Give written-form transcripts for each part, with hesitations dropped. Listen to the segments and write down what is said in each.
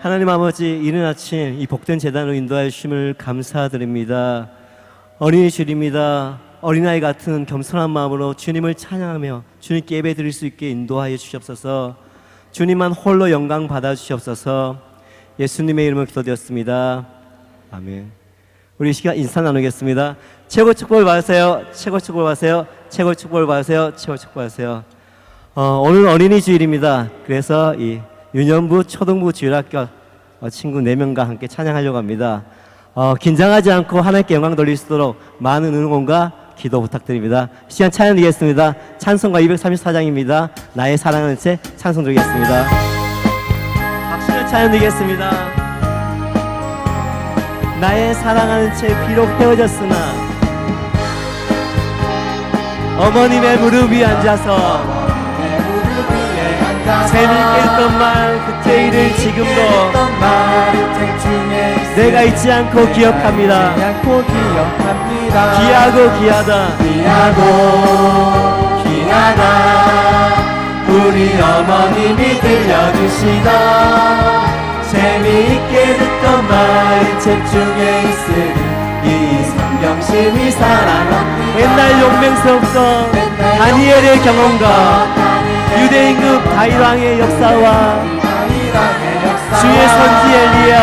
하나님 아버지, 이른 아침 이 복된 제단으로 인도하여 주심을 감사드립니다. 어린이 주일입니다. 어린아이 같은 겸손한 마음으로 주님을 찬양하며 주님께 예배 드릴 수 있게 인도하여 주시옵소서. 주님만 홀로 영광 받아 주시옵소서. 예수님의 이름으로 기도드렸습니다. 아멘. 우리 이 시간 인사 나누겠습니다. 최고 축복을 받으세요. 최고 축복을 받으세요. 최고 축복을 받으세요. 최고 축복을 받으세요. 오늘 어린이 주일입니다. 그래서 이 유년부 초등부 주일학교 친구 4명과 함께 찬양하려고 합니다. 긴장하지 않고 하나님께 영광 돌릴 수 있도록 많은 응원과 기도 부탁드립니다. 시간 찬양 드리겠습니다. 찬송가 234장입니다. 나의 사랑하는 채 찬송 드리겠습니다. 박수로 찬양 드리겠습니다. 나의 사랑하는 채 비록 헤어졌으나 어머님의 무릎 위에 앉아서 재미있게 했던 말 그때 일을 지금도 내가 잊지 않고 기억합니다. 귀하고 귀하다 우리 어머님이 들려주시던 재미있게 듣던 말 책 중에 있으니 이 성경심이 사랑합니다. 옛날 용맹스럽던 다니엘의 경험과 유대임금 다윗왕의 역사와 주의 선지 엘리야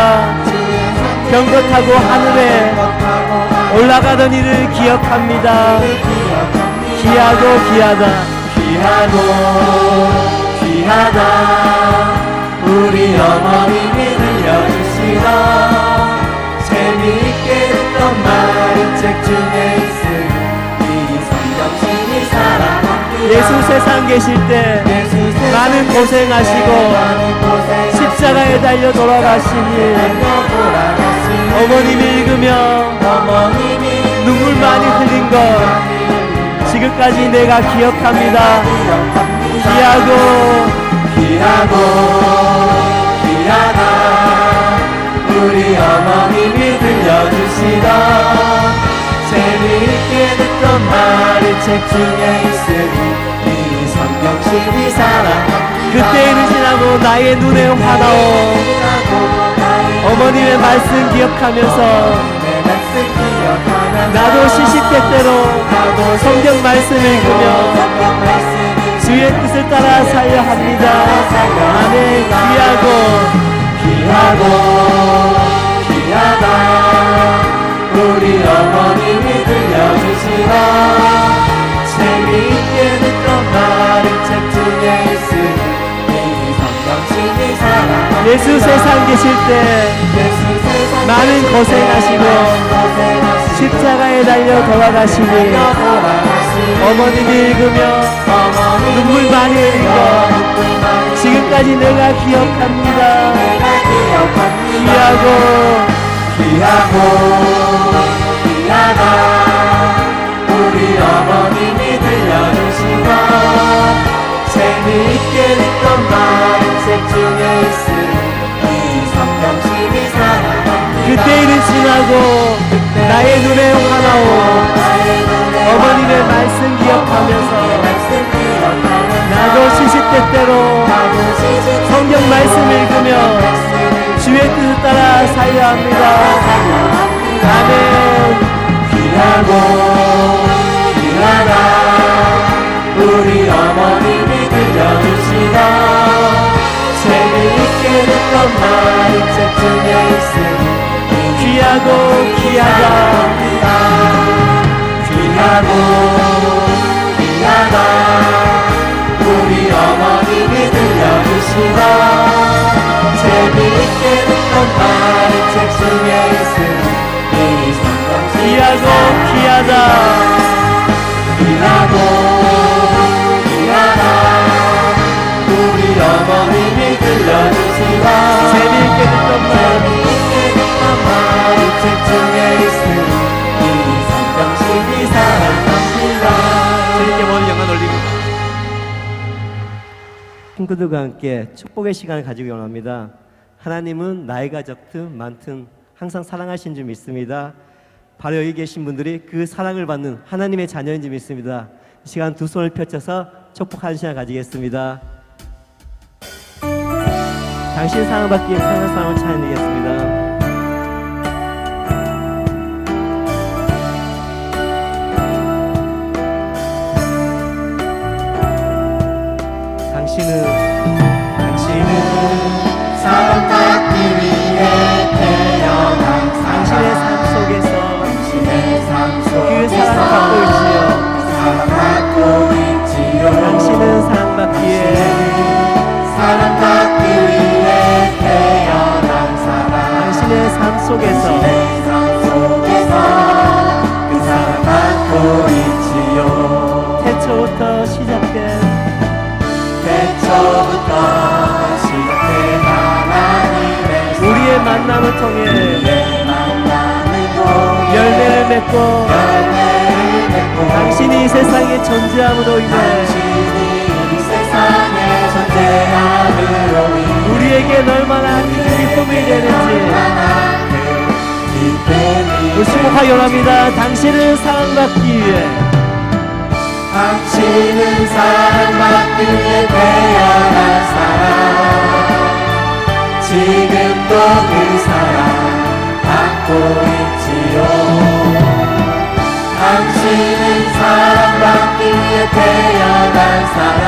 병거 타고 하늘에 올라가던 일을 기억합니다. 귀하고 귀하다 우리 어머님이 들려주시던 재미있게 듣던 말 책 중에 있으니 이 성경심이 사랑합니다. 예수 세상 계실 때 많은 고생하시고 십자가에 달려 돌아가시니 어머님이 읽으며 눈물 많이 흘린 것 지금까지 내가 기억합니다. 귀하다 우리 어머님이 들려주시던 재미있게 듣던 말이 책 중에 있으니 이 성경심이 사랑합니다. 그때 일을 지나고 나의 눈에 화나오 어머님의 말씀 기억하면서 나도 시시때때로 성경 말씀 읽으며 주의 뜻을 따라 살려 합니다. 아멘. 귀하다 우리 어머님이 들려주시던 재미있게 듣던 말이 책 중에 있으니 이 성경심이 사랑합니다. 예수 세상 계실 때 많은 고생하시고 십자가에 달려 돌아가시니 어머님이 읽으며 눈물 많이 흘린 것 지금까지 내가 기억합니다. 귀하다 우리 어머님이 들려주시던 재미있게 듣던 말이 책 중에 있으니 이 성경심이 사랑합니다. 그때 일은 지나고 나의 눈에 화나오 어머님의 말씀 기억하면서 나도 시시때때로 성경 말씀 읽으며 주의 뜻을 따라 살려 합니다. 아멘. 귀하다 우리 어머님이 들려주시던 재미있게 듣던 말이 책 중에 있으니 귀하다 우리 어머님이 들려주시던 재미있게 듣던 말이 책 중에 있으니 이 성경심이 귀하다 우리 어머님이 들려주시던 재미있게 듣던 말이 책 중에 있으니 이 성경심이 사랑합니다. 주님께 모든 영광 올립니다. 친구들과 함께 축복의 시간을 가지고 원합니다. 하나님은 나이가 적든 많든 항상 사랑하신 줄 믿습니다. 바로 여기 계신 분들이 그 사랑을 받는 하나님의 자녀인 줄 믿습니다. 이 시간 두 손을 펼쳐서 축복하는 시간 가지겠습니다. 당신 사랑받기에 태어난 사람을 찬양드리겠습니다. 당신은 사랑받기 위해 태어난 당신의 삶 속에서 당신의 삶 그 속에서 사랑받고 있지요. 사랑받고 있지요. 당신은 사랑받기에 사랑받기 위해 태어난 사람 당신의 삶 속에서 당신의 삶 속에서 그 사랑받고 있지요. 태초부터 시작된 태초부터 시작된 하나님의 우리의 만남을 통해 만남을 통해 열매를 맺고 당신이 이 세상에 존재함으로 인해 당신이 이 세상에 존재함으로 인해 우리에게 얼마나 큰 기쁨이 되는지 우리 축복하기 원합니다. 당신은 사랑받기 위해 당신은 사랑받기 위해 태어난 사람 지금도 그 사랑 받고 있지요. 당신은 사랑받기 위해 태어난 사람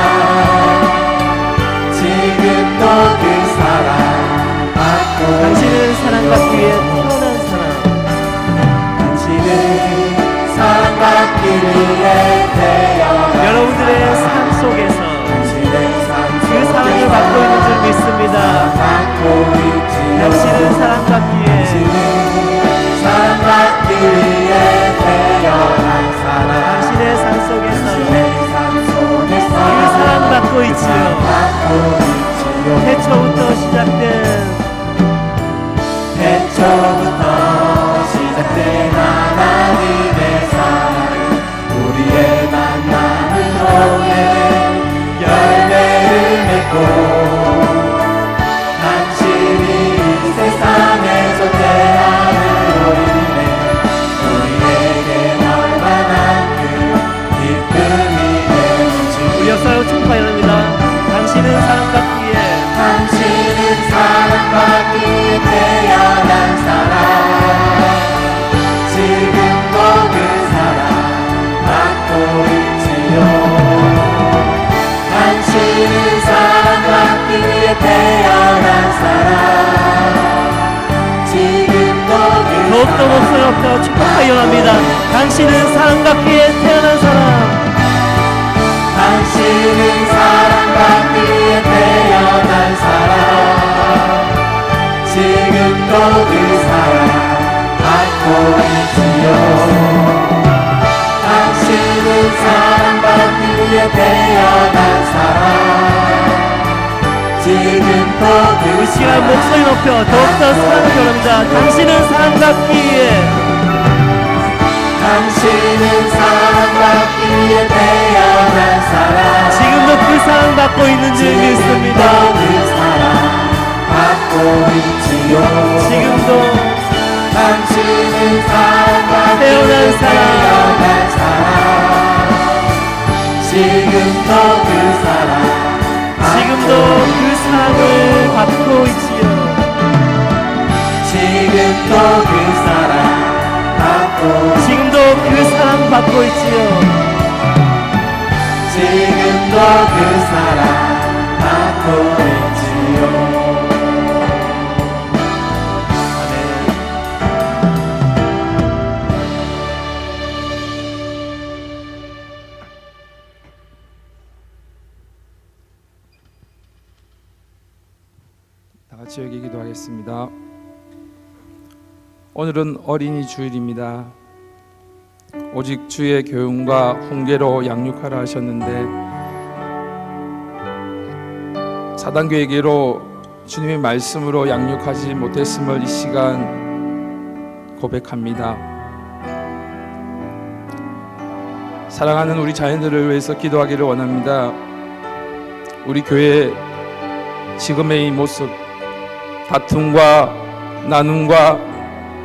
지금도 그 사랑 받고 당신은 사랑받기 위해 태어난 사람 당신은 사랑받기 위해 태어난 여러분들의 삶 속에서 당신의 삶 그 사랑을 받고 있는 줄 믿습니다. 받고 있지요. 당신은 사랑받기에 사랑받기 위해 태어난 사람 당신의 삶 속에서 삶 속에서 그 사랑받고 있지요. 받고 있지요. 태초부터 시작된 태초부터 시작된 하나님의 사랑 우리의 만남을 통해 열매를 맺고 당신이 이 세상에 존재함으로 인해 우리에게 얼마나 큰 기쁨이 되는지 우리 역사로 축복하옵니다. 당신은 사랑받기에 당신은 사랑받기 위해 태어난 사람 지금도 그 사랑 받고 있지요. 당신은 사랑받기 위해 태어난 사람 지금도 그 더욱더 목소리 높여 축복하기 원합니다. 당신은 사랑받기에 태어난 사람 당신은 사랑받기 위해 태어난 사람 지금도 그 사랑 받고 있지요. 당신은 사랑받기 위해 태어난 사람 지금도 그 이 시간 목소리 높여 더욱더 사랑을 원합니다. 당신은 사랑받기에 당신은 사랑받기 위해 태어난 사람 지금도 그 사랑받고 있는 줄 믿습니다. 그 사랑 받고 있지요. 지금도 당신은 사랑받기 태어난 위해 사람. 태어난 사람 지금도 그 사랑 지금도 그 사랑을 받고 있지요. 지금도 그 사랑 받고 지금도 그 사랑 받고 있지요. 지금도 그 사랑 받고 있지요. 다 같이 여기 기도하겠습니다. 오늘은 어린이 주일입니다. 오직 주의 교훈과 훈계로 양육하라 하셨는데 사단교회계로 주님의 말씀으로 양육하지 못했음을 이 시간 고백합니다. 사랑하는 우리 자녀들을 위해서 기도하기를 원합니다. 우리 교회 지금의 이 모습, 다툼과 나눔과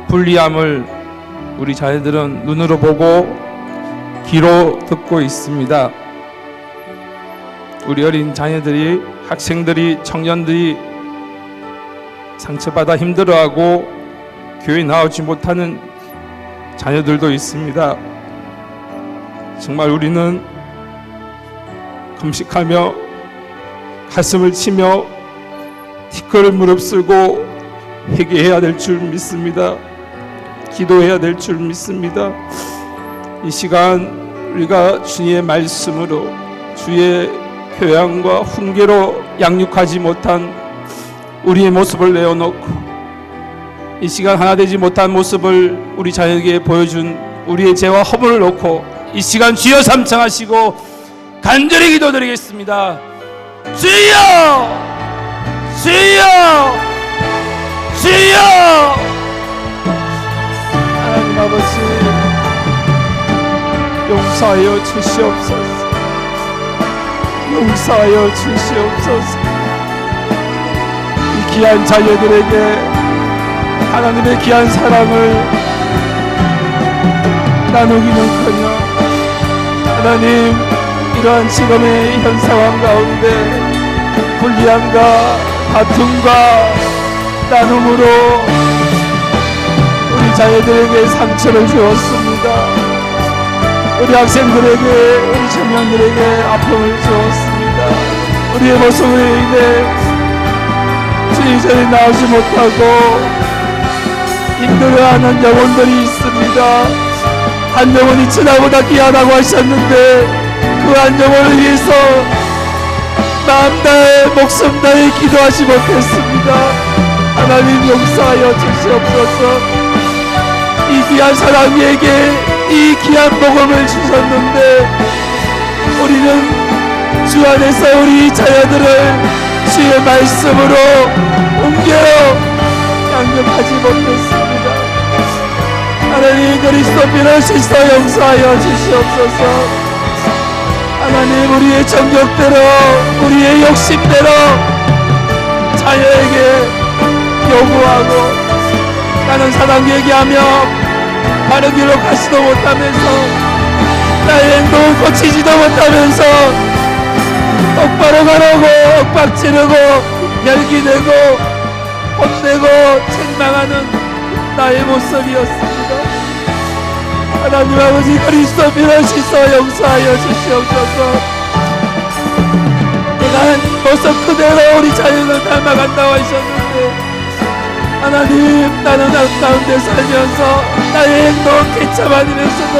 불리함을 우리 자녀들은 눈으로 보고 귀로 듣고 있습니다. 우리 어린 자녀들이, 학생들이, 청년들이 상처받아 힘들어하고 교회 나오지 못하는 자녀들도 있습니다. 정말 우리는 금식하며 가슴을 치며 티끌을 무릅쓰고 회개해야 될 줄 믿습니다. 기도해야 될 줄 믿습니다. 이 시간 우리가 주의 말씀으로 주의 교양과 훈계로 양육하지 못한 우리의 모습을 내어놓고 이 시간 하나 되지 못한 모습을 우리 자녀에게 보여준 우리의 죄와 허물을 놓고 이 시간 주여 삼창하시고 간절히 기도드리겠습니다. 주여! 주여! 주여! 하나님 아버지 용서하여 주시옵소서. 용서하여 주시옵소서. 이 귀한 자녀들에게 하나님의 귀한 사랑을 나누기는커녕 하나님 이러한 지금의 현 상황 가운데 불리함과 다툼과 나눔으로 우리 자녀들에게 상처를 주었습니다. 우리 학생들에게 우리 청년들에게 아픔을 주었습니다. 우리의 모습으로 인해 주의 전에 나오지 못하고 힘들어하는 영혼들이 있습니다. 한 영혼이 천하보다 귀하다고 하셨는데 그 한 영혼을 위해서 마음 다해 목숨 다해 기도하지 못했습니다. 하나님 용서하여 주시옵소서. 이 귀한 사람에게 이 귀한 복음을 주셨는데 우리는 주 안에서 우리 자녀들을 주의 말씀으로 옮겨 양육하지 못했습니다. 하나님 그리스도 피로 씻어 용서하여 주시옵소서. 하나님 우리의 정욕대로 우리의 욕심대로 자녀에게 요구하고 나는 사랑 얘기하며 바른 길로 가지도 못하면서 나의 행동을 고치지도 못하면서 똑바로 가라고 윽박지르고 열기내고 혼내고 책망하는 나의 모습이었습니다. 하나님 아버지 그리스도 피로 씻어 용서하여 주시옵소서. 내가 한 모습 그대로 우리 자녀를 닮아간다고 하셨는데 하나님 나는 가운데 살면서 나의 행동은 개참아지면서도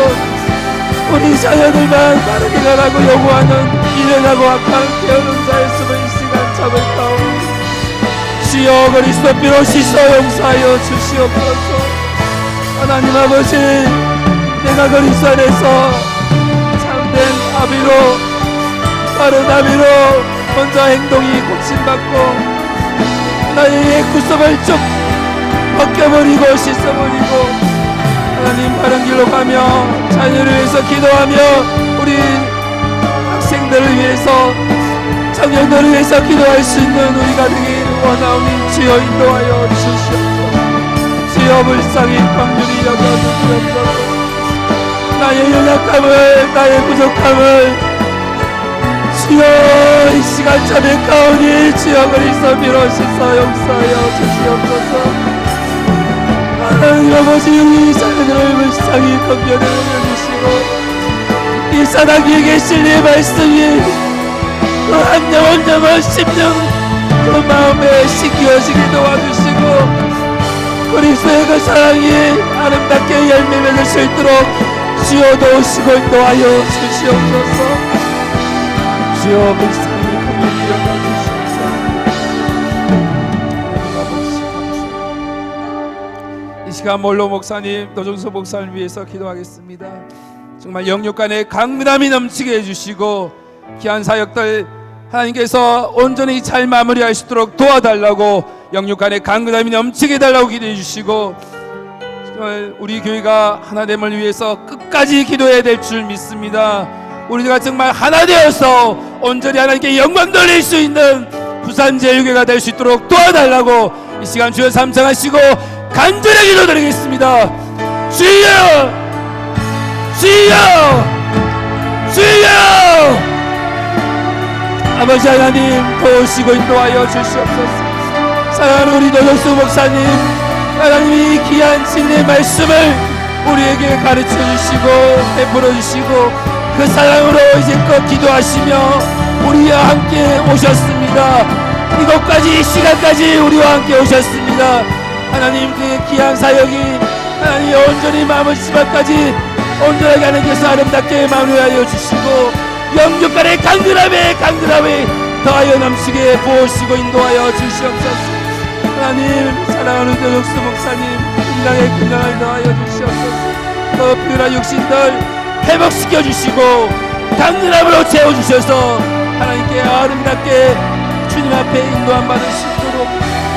우리 자녀들만 바르게 가라고 요구하는 미련하고 악한 게으른 자였음을 이 시간 잡을까오니 주여 그리스도 피로 씻어 용서하여 주시옵소서. 하나님 아버지 내가 그리스도 안에서 참된 아비로 바른 아비로 먼저 행동이 고침받고 나의 구습을 쭉 벗겨버리고 씻어버리고 하나님 바른 길로 가며 자녀를 위해서 기도하며 우리 학생들을 위해서 청년들을 위해서 기도할 수 있는 우리가 되기를 원하오니 주여 인도하여 주시옵소서. 주여 불쌍히 긍휼히 여겨주시옵소서. 나의 연약함을 나의 부족함을 주여 이 시간 참여가오니 주여 그리스도 피로 씻어 용서하여 주시옵소서. 하나님 아버지 우리 자녀들을 불쌍히 긍휼히 여겨주시고 이 사랑 위에 계신 이 말씀이 그 한 영혼 씹는 그 마음에 신기어지게 도와주시고 그리스도의 그 사랑이 아름답게 열매 맺을 수 있도록 주여 도우시고 인도하여 주시옵소서. 주여 불쌍히 긍휼히 여겨주시옵소서. 이 시간 몰로 목사님 노종수 목사를 위해서 기도하겠습니다. 정말 영육간에 강민함이 넘치게 해주시고 귀한 사역들 하나님께서 온전히 잘 마무리할 수 있도록 도와달라고 영육간에 강건함이 넘치게 해달라고 기도해 주시고 정말 우리 교회가 하나됨을 위해서 끝까지 기도해야 될 줄 믿습니다. 우리가 정말 하나 되어서 온전히 하나님께 영광 돌릴 수 있는 부산제일교회가 될 수 있도록 도와달라고 이 시간 주여 삼창하시고 간절히 기도드리겠습니다. 주여 주여 주여 아버지 하나님 도우시고 인도하여 주시옵소서. 사랑하는 우리 노정수 목사님, 하나님이 귀한 진리의 말씀을 우리에게 가르쳐 주시고 베풀어 주시고 그 사랑으로 이제껏 기도하시며 우리와 함께 오셨습니다. 이곳까지 이 시간까지 우리와 함께 오셨습니다. 하나님 그 귀한 사역이 하나님 온전히 마무리마까지 온전하게 하나님께서 아름답게 마무리하여 주시고 영육간의 강건함에 더하여 넘치게 부으시고 인도하여 주시옵소서. 하나님 사랑하는 노정수 목사님 인간의 건강을 더하여 주시옵소서. 그 피곤한 육신들 회복시켜 주시고 강건함으로 채워주셔서 하나님께 아름답게 주님 앞에 인도함 받을 수 있도록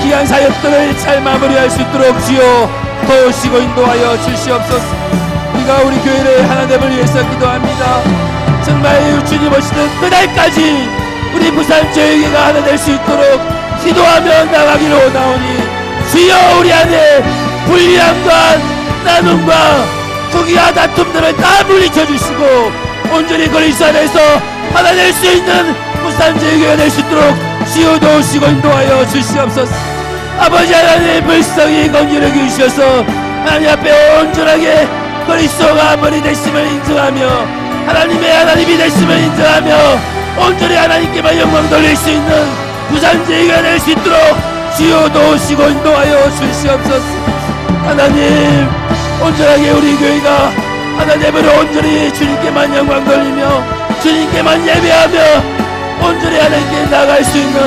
귀한 사역들을 잘 마무리할 수 있도록 주여 도우시고 인도하여 주시옵소서. 우리가 우리 교회를 하나됨을 위해서 기도합니다. 정말 주님 오시는 그날까지 우리 부산 교회가 하나 될 수 있도록 기도하며 나가기로 원하오니 주여 우리 안에 불리함과 나눔과 투기와 다툼들을 다 물리쳐 주시고 온전히 그리스도 안에서 하나 될 수 있는 부산 교회가 될 수 있도록 주여 도우시고 인도하여 주시옵소서. 아버지 하나님 불쌍히 건기를 주셔서 하나님 앞에 온전하게 그리스도가 머리 되심을 인정하며 하나님의 하나님이 되심을 인정하며 온전히 하나님께만 영광 돌릴 수 있는 부산제의가 될 수 있도록 주여 도우시고 인도하여 주시옵소서. 하나님 온전하게 우리 교회가 하나님으로 온전히 주님께만 영광 돌리며 주님께만 예배하며 온전히 하나님께 나갈 수 있는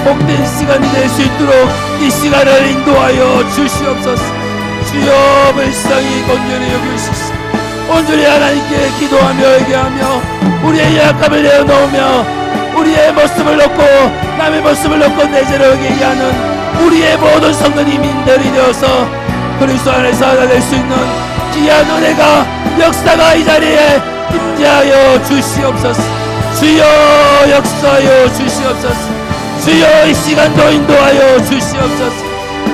복된 시간이 될 수 있도록 이 시간을 인도하여 주시옵소서. 주여 불쌍히 건전히 여기시옵소서. 온전히 하나님께 기도하며 얘기하며 우리의 약함을 내어놓으며 우리의 모습을 놓고 남의 모습을 놓고 내재로 얘기하는 우리의 모든 성도님들이 되어서 그리스도 안에서 하나 될 수 있는 귀한 은혜가 역사가 이 자리에 임재하여 주시옵소서. 주여 역사하여 주시옵소서. 주여 이 시간도 인도하여 주시옵소서.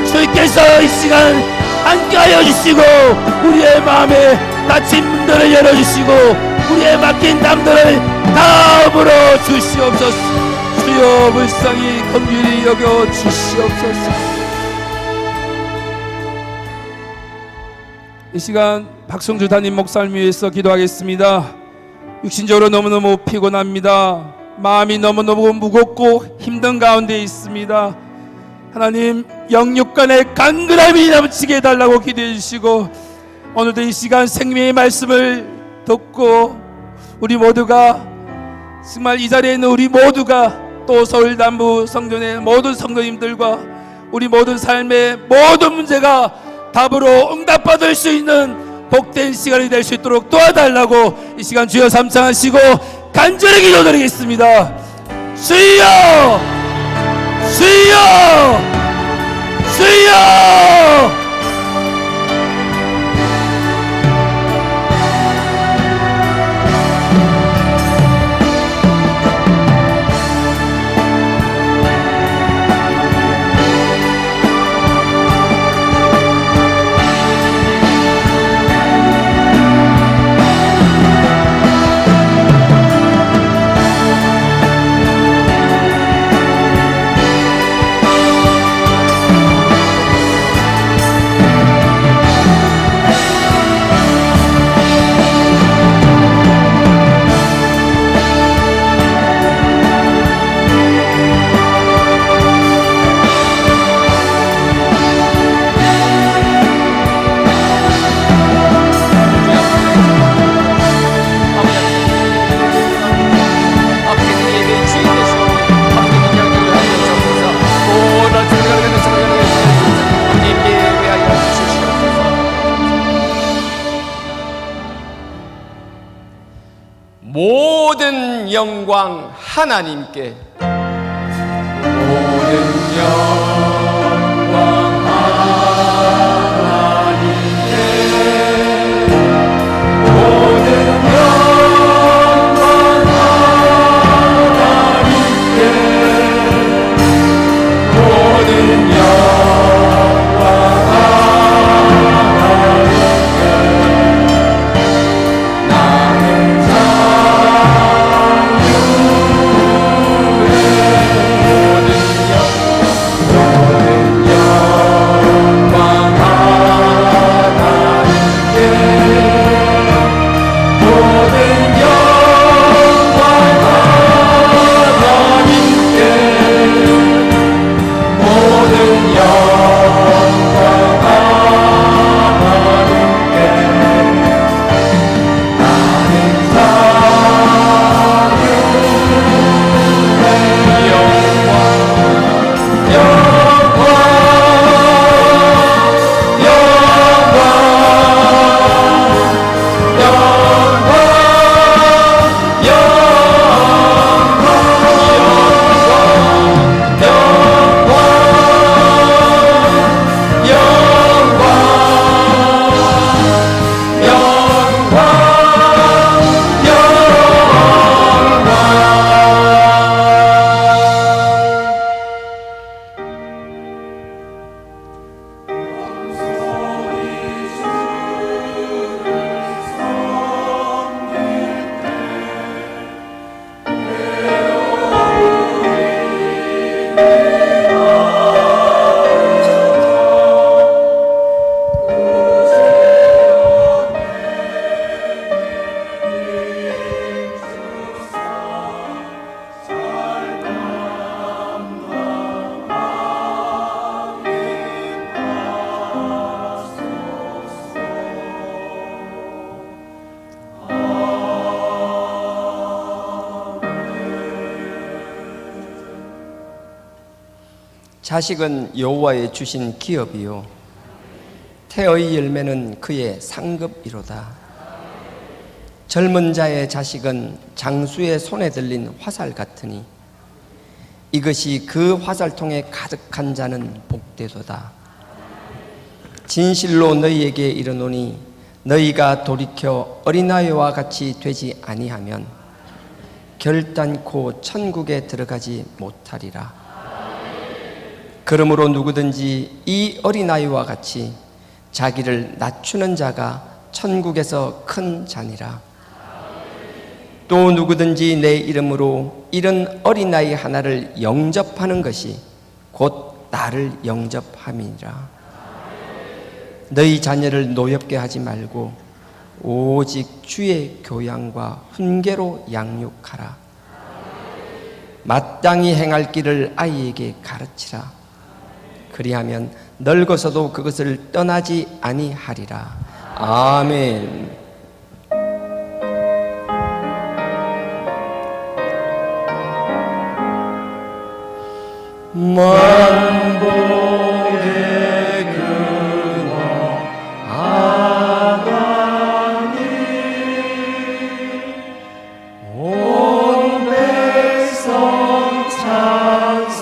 주께서 이 시간 함께하여 주시고 우리의 마음에 닫힌 문들을 열어주시고 우리의 막힌 담들을 다 풀어 주시옵소서. 주여 불쌍히 긍휼히 여겨 주시옵소서. 이 시간 박성주 담임 목사님 위해서 기도하겠습니다. 육신적으로 너무너무 피곤합니다. 마음이 너무너무 무겁고 힘든 가운데 있습니다. 하나님 영육간의 강건함이 넘치게 해달라고 기도해 주시고 오늘도 이 시간 생명의 말씀을 듣고 우리 모두가 정말 이 자리에 있는 우리 모두가 또 서울 남부 성전의 모든 성도님들과 우리 모든 삶의 모든 문제가 답으로 응답받을 수 있는 복된 시간이 될 수 있도록 도와달라고 이 시간 주여 삼창하시고 간절히 기도드리겠습니다. 주여 주여 주여. 모든 영광 하나님께. 모든 영광 하나님께. 모든 영광 하나님께. 모든 영광 하나님께. 나는 모든 영광 자식은 여호와의 주신 기업이요 태의 열매는 그의 상급이로다. 젊은 자의 자식은 장수의 손에 들린 화살 같으니 이것이 그 화살통에 가득한 자는 복되도다. 진실로 너희에게 이르노니 너희가 돌이켜 어린아이와 같이 되지 아니하면 결단코 천국에 들어가지 못하리라. 그러므로 누구든지 이 어린아이와 같이 자기를 낮추는 자가 천국에서 큰 자니라. 또 누구든지 내 이름으로 이런 어린아이 하나를 영접하는 것이 곧 나를 영접함이니라. 너희 자녀를 노엽게 하지 말고 오직 주의 교양과 훈계로 양육하라. 마땅히 행할 길을 아이에게 가르치라. 그리하면 늙어서도 그것을 떠나지 아니하리라. 아멘. 만복의 근원 하나님 온 백성 찬송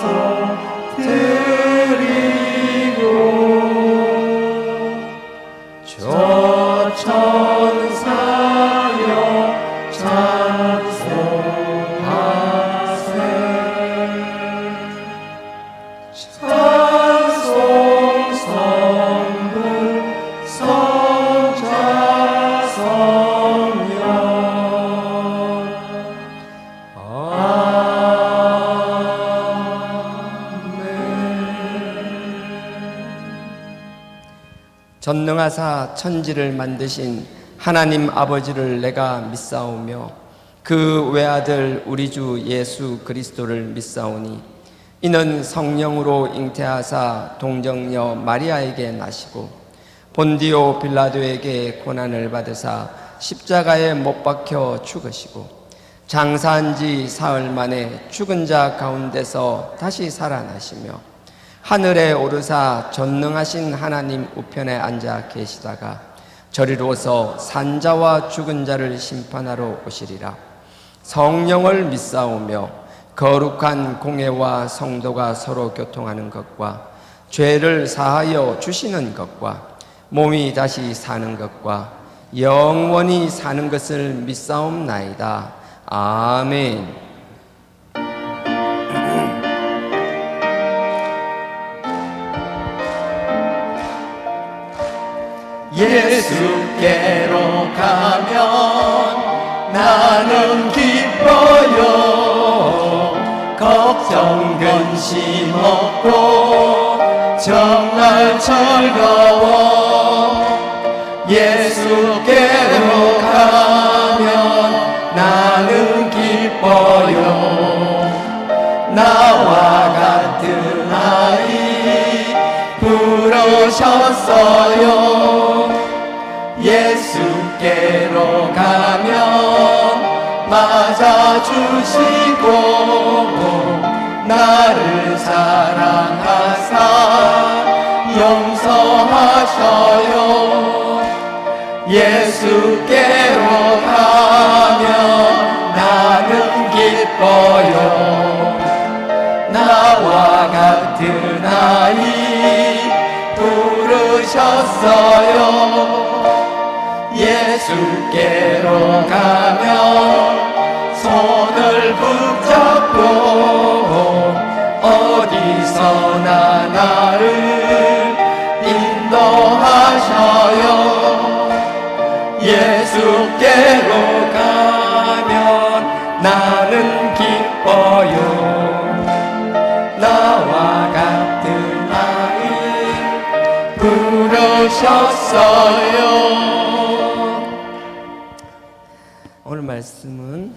드리고 저 천사여 찬송하세. 찬송 성부 성자 성령 전능하사 천지를 만드신 하나님 아버지를 내가 믿사오며 그 외아들 우리 주 예수 그리스도를 믿사오니 이는 성령으로 잉태하사 동정녀 마리아에게 나시고 본디오 빌라도에게 고난을 받으사 십자가에 못 박혀 죽으시고 장사한 지 사흘 만에 죽은 자 가운데서 다시 살아나시며 하늘에 오르사 전능하신 하나님 우편에 앉아 계시다가 저리로서 산자와 죽은 자를 심판하러 오시리라. 성령을 믿사오며 거룩한 공회와 성도가 서로 교통하는 것과 죄를 사하여 주시는 것과 몸이 다시 사는 것과 영원히 사는 것을 믿사옵나이다. 아멘. 예수께로 가면 나는 기뻐요. 걱정 근심 없고 정말 즐거워. 예수께로 가면 나는 기뻐요. 나와 같은 아이 부르셨어요. 예수께로 가면 맞아주시고 나를 사랑하사 용서하셔요. 예수께로 가면 나는 기뻐요. 나와 같은 아이 부르셨어요. 예수께로 가면 손을 붙잡고 어디서나 나를 인도하셔요. 예수께로 가면 나는 기뻐요. 나와 같은 아이 부르셨어요. 오늘 말씀은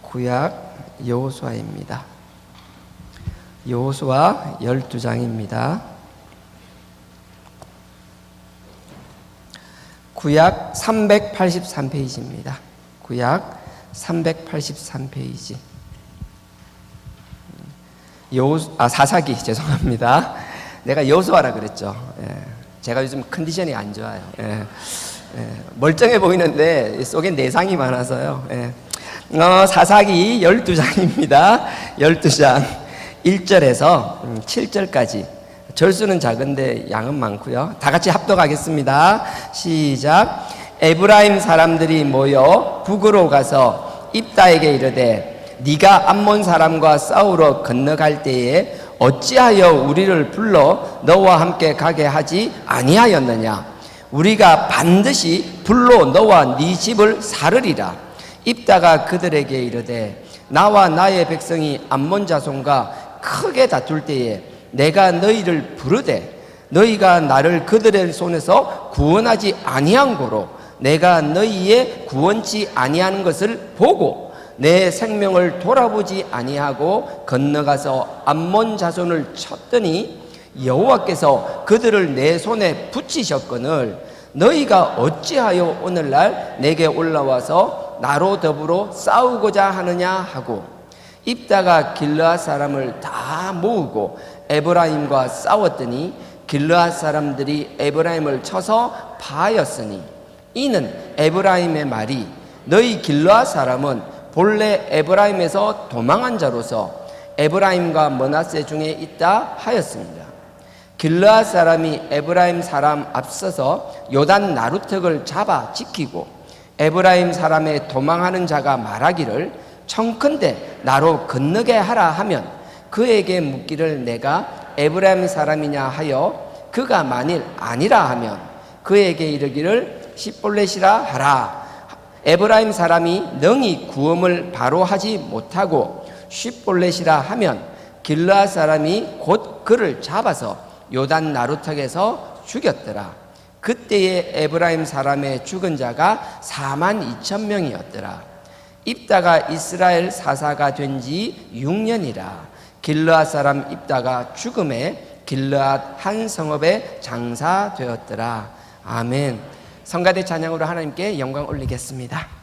구약 여호수아입니다. 여호수아 12장입니다. 구약 383페이지입니다. 구약 383페이지. 사사기 죄송합니다. 내가 여호수아라 그랬죠. 제가 요즘 컨디션이 안 좋아요. 멀쩡해 보이는데 속에 내상이 많아서요. 사사기 12장입니다. 12장 1절에서 7절까지. 절수는 작은데 양은 많고요. 다 같이 합독하겠습니다. 시작. 에브라임 사람들이 모여 북으로 가서 입다에게 이르되 네가 암몬 사람과 싸우러 건너갈 때에 어찌하여 우리를 불러 너와 함께 가게 하지 아니하였느냐? 우리가 반드시 불로 너와 네 집을 사르리라. 입다가 그들에게 이르되 나와 나의 백성이 암몬 자손과 크게 다툴 때에 내가 너희를 부르되 너희가 나를 그들의 손에서 구원하지 아니한 고로 내가 너희의 구원치 아니하는 것을 보고 내 생명을 돌아보지 아니하고 건너가서 암몬 자손을 쳤더니 여호와께서 그들을 내 손에 붙이셨거늘 너희가 어찌하여 오늘날 내게 올라와서 나로 더불어 싸우고자 하느냐 하고 입다가 길르앗 사람을 다 모으고 에브라임과 싸웠더니 길르앗 사람들이 에브라임을 쳐서 파하였으니 이는 에브라임의 말이 너희 길르앗 사람은 본래 에브라임에서 도망한 자로서 에브라임과 므낫세 중에 있다 하였습니다. 길르앗 사람이 에브라임 사람 앞서서 요단 나루턱을 잡아 지키고 에브라임 사람의 도망하는 자가 말하기를 청컨대 나로 건너게 하라 하면 그에게 묻기를 내가 에브라임 사람이냐 하여 그가 만일 아니라 하면 그에게 이르기를 십볼렛이라 하라. 에브라임 사람이 능히 구음을 바로 하지 못하고 십볼렛이라 하면 길르앗 사람이 곧 그를 잡아서 요단 나루턱에서 죽였더라. 그때의 에브라임 사람의 죽은 자가 42,000명이었더라. 입다가 이스라엘 사사가 된 지 6년이라. 길르앗 사람 입다가 죽음에 길르앗 한 성읍에 장사되었더라. 아멘. 성가대 찬양으로 하나님께 영광 올리겠습니다.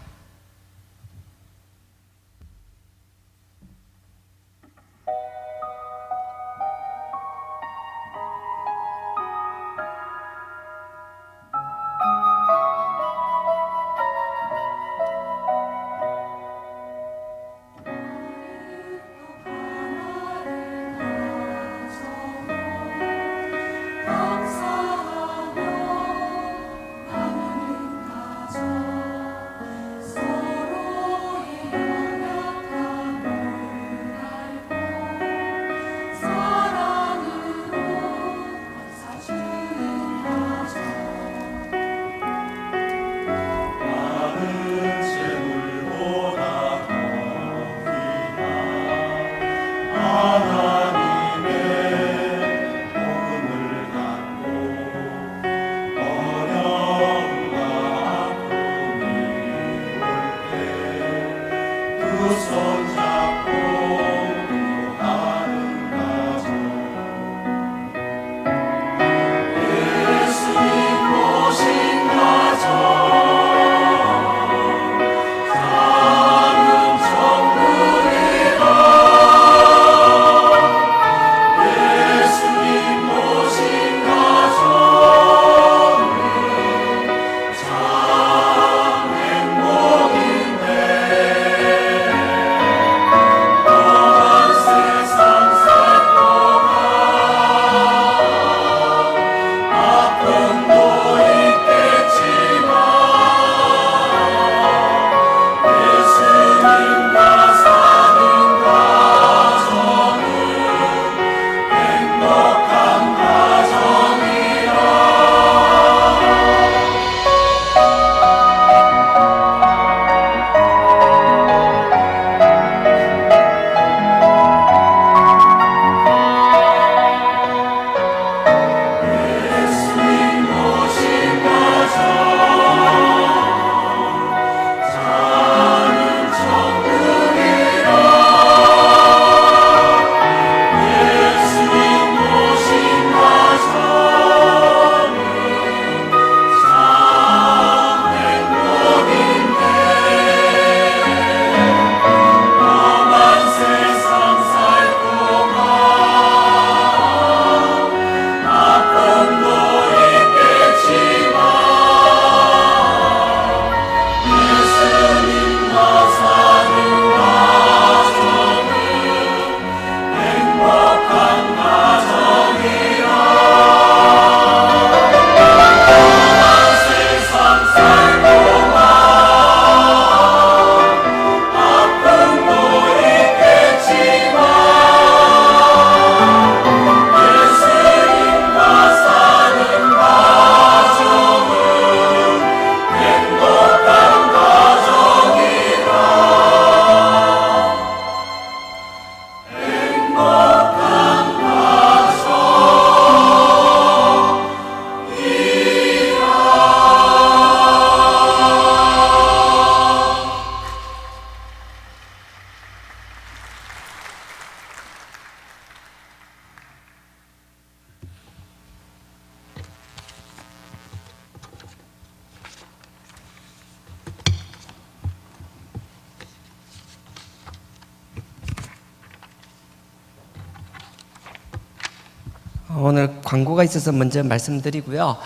오늘 광고가 있어서 먼저 말씀드리고요.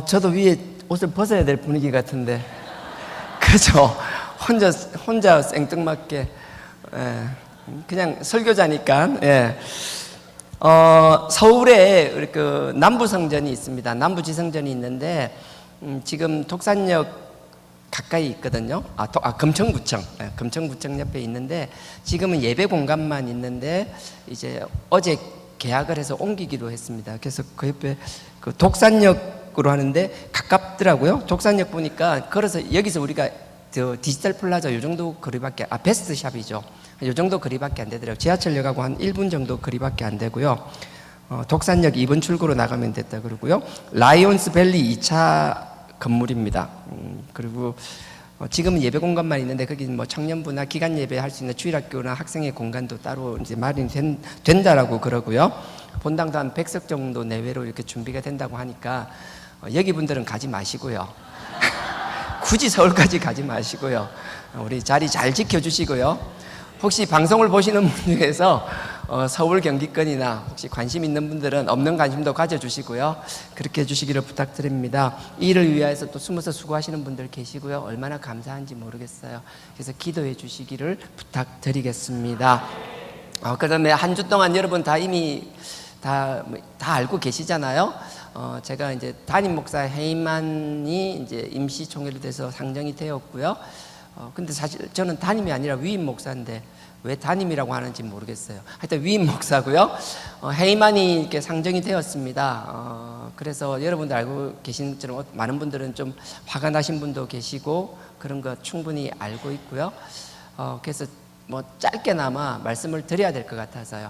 저도 위에 옷을 벗어야 될 분위기 같은데, 그죠? 혼자 생뚱맞게, 그냥 설교자니까. 예. 서울에 그 남부성전이 있습니다. 남부지성전이 있는데, 지금 독산역 가까이 있거든요. 금천구청, 금천구청 옆에 있는데, 지금은 예배 공간만 있는데, 이제 어제 계약을 해서 옮기기로 했습니다. 그래서 그 옆에 그 독산역으로 하는데 가깝더라고요. 독산역 보니까 걸어서 여기서 우리가 저 디지털 플라자 요 정도 거리밖에, 베스트샵이죠. 요 정도 거리밖에 안 되더라고요. 지하철역하고 한 1분 정도 거리밖에 안 되고요. 독산역 2번 출구로 나가면 됐다 그러고요. 라이온스 밸리 2차 건물입니다. 그리고 지금은 예배 공간만 있는데 거기 뭐 청년부나 기간 예배 할 수 있는 주일학교나 학생의 공간도 따로 이제 마련이 된다라고 그러고요. 본당도 한 100석 정도 내외로 이렇게 준비가 된다고 하니까 여기 분들은 가지 마시고요. 굳이 서울까지 가지 마시고요. 우리 자리 잘 지켜주시고요. 혹시 방송을 보시는 분 중에서 서울 경기권이나 혹시 관심 있는 분들은 없는 관심도 가져주시고요. 그렇게 해주시기를 부탁드립니다. 이 일을 위해서 또 숨어서 수고하시는 분들 계시고요. 얼마나 감사한지 모르겠어요. 그래서 기도해 주시기를 부탁드리겠습니다. 그 다음에 한 주 동안 여러분 다 이미 다 알고 계시잖아요. 제가 이제 담임 목사 헤이만이 이제 임시 총회로 돼서 상정이 되었고요. 근데 사실 저는 담임이 아니라 위임 목사인데 왜 담임이라고 하는지 모르겠어요. 하여튼 위임 목사고요. 헤이만이 이렇게 상정이 되었습니다. 그래서 여러분들 알고 계신 것처럼 많은 분들은 좀 화가 나신 분도 계시고 그런 거 충분히 알고 있고요. 그래서 뭐 짧게나마 말씀을 드려야 될 것 같아서요.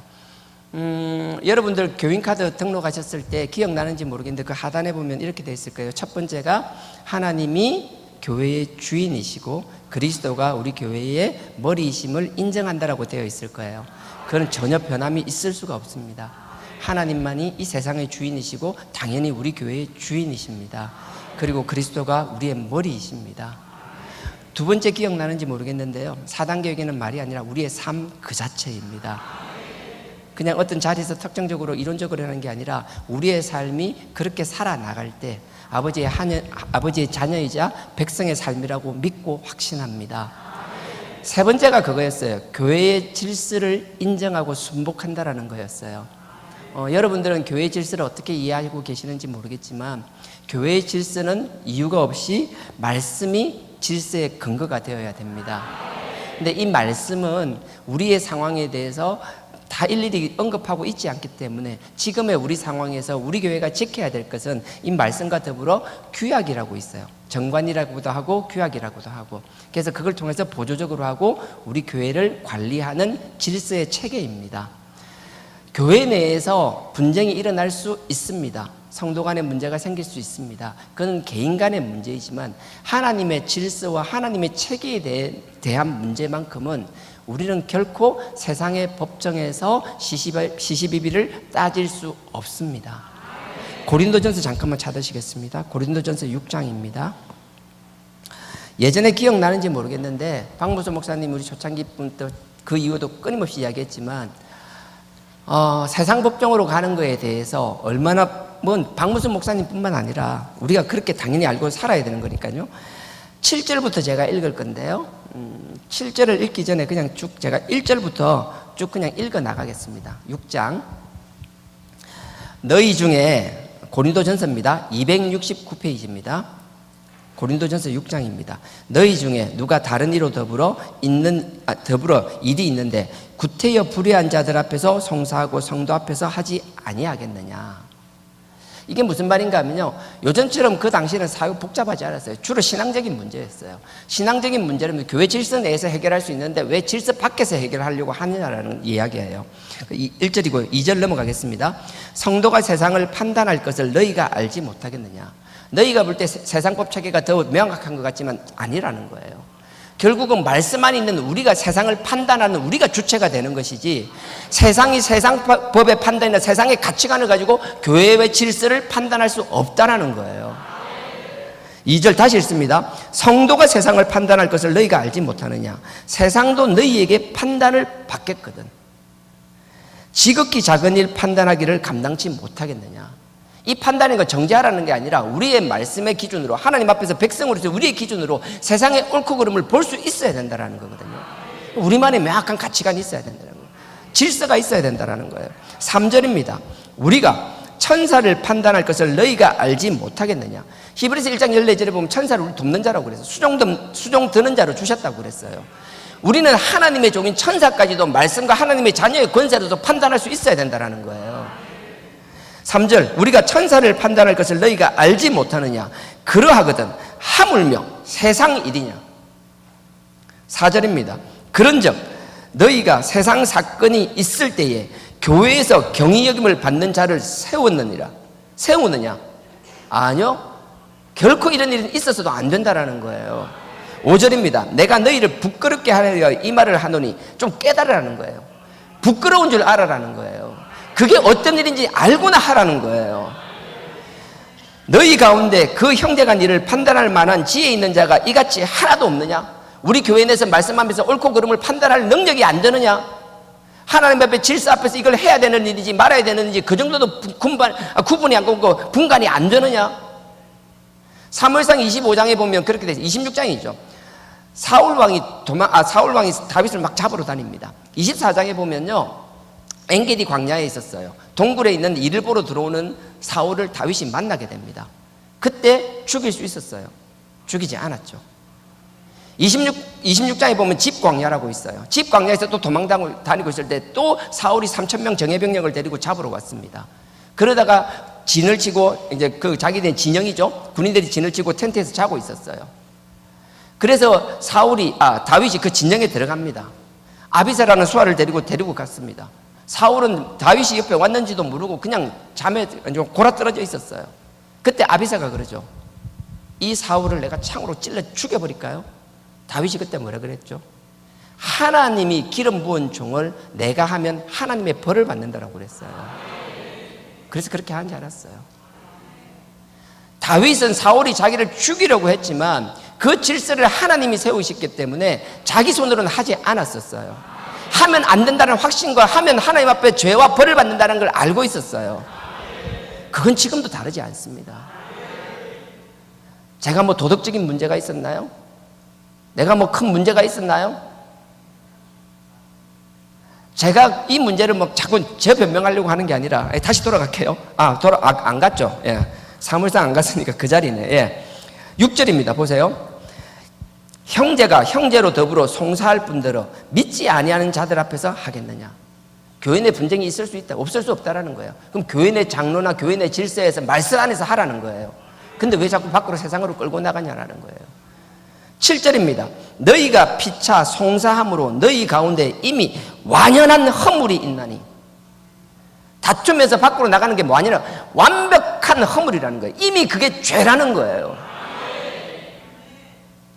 여러분들 교인카드 등록하셨을 때 기억나는지 모르겠는데 그 하단에 보면 이렇게 돼 있을 거예요. 첫 번째가 하나님이 교회의 주인이시고 그리스도가 우리 교회의 머리이심을 인정한다라고 되어 있을 거예요. 그건 전혀 변함이 있을 수가 없습니다. 하나님만이 이 세상의 주인이시고 당연히 우리 교회의 주인이십니다. 그리고 그리스도가 우리의 머리이십니다. 두 번째 기억나는지 모르겠는데요. 4단계에게는 말이 아니라 우리의 삶 그 자체입니다. 그냥 어떤 자리에서 특정적으로 이론적으로 하는 게 아니라 우리의 삶이 그렇게 살아나갈 때 아버지의 자녀이자 백성의 삶이라고 믿고 확신합니다. 세 번째가 그거였어요. 교회의 질서를 인정하고 순복한다라는 거였어요. 여러분들은 교회의 질서를 어떻게 이해하고 계시는지 모르겠지만 교회의 질서는 이유가 없이 말씀이 질서의 근거가 되어야 됩니다. 근데 이 말씀은 우리의 상황에 대해서 다 일일이 언급하고 있지 않기 때문에 지금의 우리 상황에서 우리 교회가 지켜야 될 것은 이 말씀과 더불어 규약이라고 있어요. 정관이라고도 하고 규약이라고도 하고, 그래서 그걸 통해서 보조적으로 하고 우리 교회를 관리하는 질서의 체계입니다. 교회 내에서 분쟁이 일어날 수 있습니다. 성도 간의 문제가 생길 수 있습니다. 그건 개인 간의 문제이지만 하나님의 질서와 하나님의 체계에 대한 문제만큼은 우리는 결코 세상의 법정에서 시시비비를 따질 수 없습니다. 고린도전서 잠깐만 찾으시겠습니다. 고린도전서 6장입니다. 예전에 기억나는지 모르겠는데 박무수 목사님 우리 초창기 분도 그 이후도 끊임없이 이야기했지만 세상 법정으로 가는 거에 대해서 얼마나 박무수 목사님뿐만 아니라 우리가 그렇게 당연히 알고 살아야 되는 거니까요. 7절부터 제가 읽을 건데요. 7절을 읽기 전에 그냥 쭉 제가 1절부터 쭉 그냥 읽어 나가겠습니다. 6장. 너희 중에 고린도전서입니다. 269페이지입니다. 고린도전서 6장입니다. 너희 중에 누가 다른 이로 더불어 일이 있는데 구태여 불의한 자들 앞에서 송사하고 성도 앞에서 하지 아니하겠느냐. 이게 무슨 말인가 하면요, 요즘처럼 그 당시에는 사회 복잡하지 않았어요. 주로 신앙적인 문제였어요. 신앙적인 문제는 교회 질서 내에서 해결할 수 있는데 왜 질서 밖에서 해결하려고 하느냐라는 이야기예요. 1절이고 2절 넘어가겠습니다. 성도가 세상을 판단할 것을 너희가 알지 못하겠느냐. 너희가 볼 때 세상법 체계가 더 명확한 것 같지만 아니라는 거예요. 결국은 말씀 안에 있는 우리가 세상을 판단하는 우리가 주체가 되는 것이지, 세상이 세상 법의 판단이나 세상의 가치관을 가지고 교회의 질서를 판단할 수 없다라는 거예요. 2절 다시 읽습니다. 성도가 세상을 판단할 것을 너희가 알지 못하느냐. 세상도 너희에게 판단을 받겠거든. 지극히 작은 일 판단하기를 감당치 못하겠느냐. 이 판단인 거 정죄하라는 게 아니라 우리의 말씀의 기준으로, 하나님 앞에서 백성으로서 우리의 기준으로 세상의 옳고 그름을 볼 수 있어야 된다는 거거든요. 우리만의 명확한 가치관이 있어야 된다는 거예요. 질서가 있어야 된다는 거예요. 3절입니다. 우리가 천사를 판단할 것을 너희가 알지 못하겠느냐. 히브리서 1장 14절에 보면 천사를 우리 돕는 자라고 그랬어요. 수종 드는 자로 주셨다고 그랬어요. 우리는 하나님의 종인 천사까지도 말씀과 하나님의 자녀의 권세로도 판단할 수 있어야 된다는 거예요. 3절, 우리가 천사를 판단할 것을 너희가 알지 못하느냐. 그러하거든 하물며 세상 일이냐. 4절입니다. 그런즉 너희가 세상 사건이 있을 때에 교회에서 경위 여김을 받는 자를 세웠느니라. 세우느냐? 아니요. 결코 이런 일은 있어서도 안 된다라는 거예요. 5절입니다. 내가 너희를 부끄럽게 하려 이 말을 하노니 좀 깨달으라는 거예요. 부끄러운 줄 알아라는 거예요. 그게 어떤 일인지 알고나 하라는 거예요. 너희 가운데 그 형제간 일을 판단할 만한 지혜 있는 자가 이같이 하나도 없느냐? 우리 교회 내에서 말씀하면서 옳고 그름을 판단할 능력이 안 되느냐? 하나님 앞에 질서 앞에서 이걸 해야 되는 일인지 말아야 되는 일인지 그 정도도 구분이 안 되고 분간이 안 되느냐? 사무엘상 25장에 보면 그렇게 돼 있어요. 26장이죠. 사울 왕이 다윗을 막 잡으러 다닙니다. 24장에 보면요, 엔게디 광야에 있었어요. 동굴에 있는 이를 보러 들어오는 사울을 다윗이 만나게 됩니다. 그때 죽일 수 있었어요. 죽이지 않았죠. 26장에 보면 집광야라고 있어요. 집광야에서 또 다니고 있을 때 또 사울이 3,000명 정예병력을 데리고 잡으러 왔습니다. 그러다가 진을 치고, 이제 그 자기들 진영이죠. 군인들이 진을 치고 텐트에서 자고 있었어요. 그래서 다윗이 그 진영에 들어갑니다. 아비사라는 수하를 데리고 갔습니다. 사울은 다윗이 옆에 왔는지도 모르고 그냥 잠에 골아떨어져 있었어요. 그때 아비사가 그러죠. 이 사울을 내가 창으로 찔러 죽여버릴까요? 다윗이 그때 뭐라 그랬죠? 하나님이 기름 부은 종을 내가 하면 하나님의 벌을 받는다라고 그랬어요. 그래서 그렇게 하지 않았어요. 다윗은 사울이 자기를 죽이려고 했지만 그 질서를 하나님이 세우셨기 때문에 자기 손으로는 하지 않았었어요. 하면 안 된다는 확신과 하면 하나님 앞에 죄와 벌을 받는다는 걸 알고 있었어요. 그건 지금도 다르지 않습니다. 제가 뭐 도덕적인 문제가 있었나요? 내가 뭐 큰 문제가 있었나요? 제가 이 문제를 뭐 자꾸 제 변명하려고 하는 게 아니라, 다시 돌아갈게요. 안 갔죠. 예. 사무엘상 안 갔으니까 그 자리네. 예. 6절입니다. 보세요. 형제가 형제로 더불어 송사할 뿐더러 믿지 아니하는 자들 앞에서 하겠느냐. 교회 내 분쟁이 있을 수 있다, 없을 수 없다라는 거예요. 그럼 교회 내 장로나 교회 내 질서에서 말씀 안에서 하라는 거예요. 근데 왜 자꾸 밖으로 세상으로 끌고 나가냐라는 거예요. 7절입니다. 너희가 피차 송사함으로 너희 가운데 이미 완연한 허물이 있나니. 다투면서 밖으로 나가는 게 뭐 아니라 완벽한 허물이라는 거예요. 이미 그게 죄라는 거예요.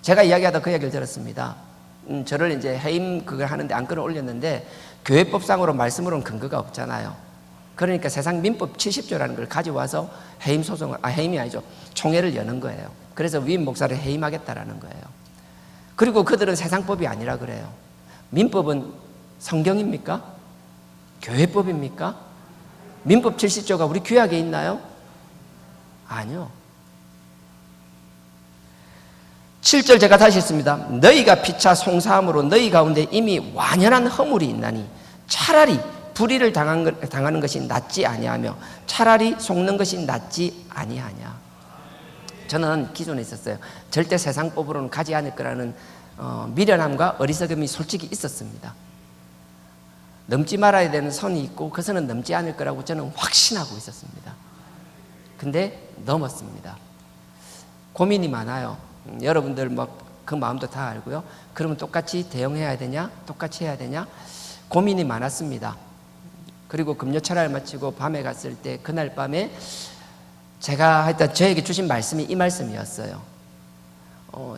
제가 이야기하다 그 이야기를 들었습니다. 저를 이제 해임 그걸 하는데 안건을 올렸는데 교회법상으로 말씀으로는 근거가 없잖아요. 그러니까 세상 민법 70조라는 걸 가져와서 해임이 아니죠. 총회를 여는 거예요. 그래서 위임 목사를 해임하겠다라는 거예요. 그리고 그들은 세상법이 아니라 그래요. 민법은 성경입니까? 교회법입니까? 민법 70조가 우리 규약에 있나요? 아니요. 7절 제가 다시 읽습니다. 너희가 피차 송사함으로 너희 가운데 이미 완연한 허물이 있나니 차라리 불의를 당하는 것이 낫지 아니하며 차라리 속는 것이 낫지 아니하냐. 저는 기존에 있었어요. 절대 세상법으로는 가지 않을 거라는 미련함과 어리석음이 솔직히 있었습니다. 넘지 말아야 되는 선이 있고 그 선은 넘지 않을 거라고 저는 확신하고 있었습니다. 근데 넘었습니다. 고민이 많아요. 여러분들 뭐 그 마음도 다 알고요. 그러면 똑같이 대응해야 되냐? 똑같이 해야 되냐? 고민이 많았습니다. 그리고 금요철학을 마치고 밤에 갔을 때 그날 밤에 제가 하여튼 저에게 주신 말씀이 이 말씀이었어요.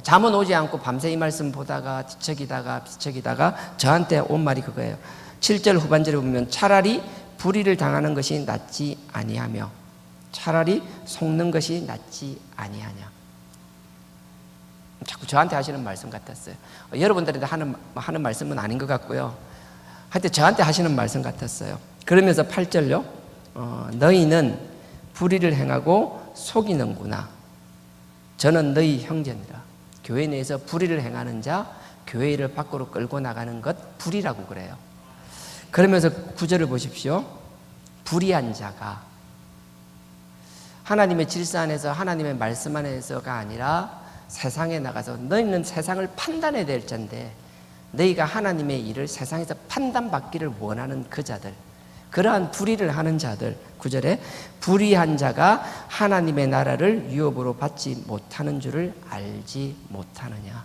잠은 오지 않고 밤새 이 말씀 보다가 뒤척이다가 저한테 온 말이 그거예요. 7절 후반절에 보면 차라리 불의를 당하는 것이 낫지 아니하며 차라리 속는 것이 낫지 아니하냐. 자꾸 저한테 하시는 말씀 같았어요. 여러분들한테 하는 말씀은 아닌 것 같고요. 하여튼 저한테 하시는 말씀 같았어요. 그러면서 8절요. 너희는 불의를 행하고 속이는구나. 저는 너희 형제니라. 교회 내에서 불의를 행하는 자, 교회를 밖으로 끌고 나가는 것 불의라고 그래요. 그러면서 9절을 보십시오. 불의한 자가 하나님의 질서 안에서 하나님의 말씀 안에서가 아니라 세상에 나가서 너희는 세상을 판단해야 될 자인데 너희가 하나님의 일을 세상에서 판단받기를 원하는 그 자들, 그러한 불의를 하는 자들. 9절에 불의한 자가 하나님의 나라를 유업으로 받지 못하는 줄을 알지 못하느냐.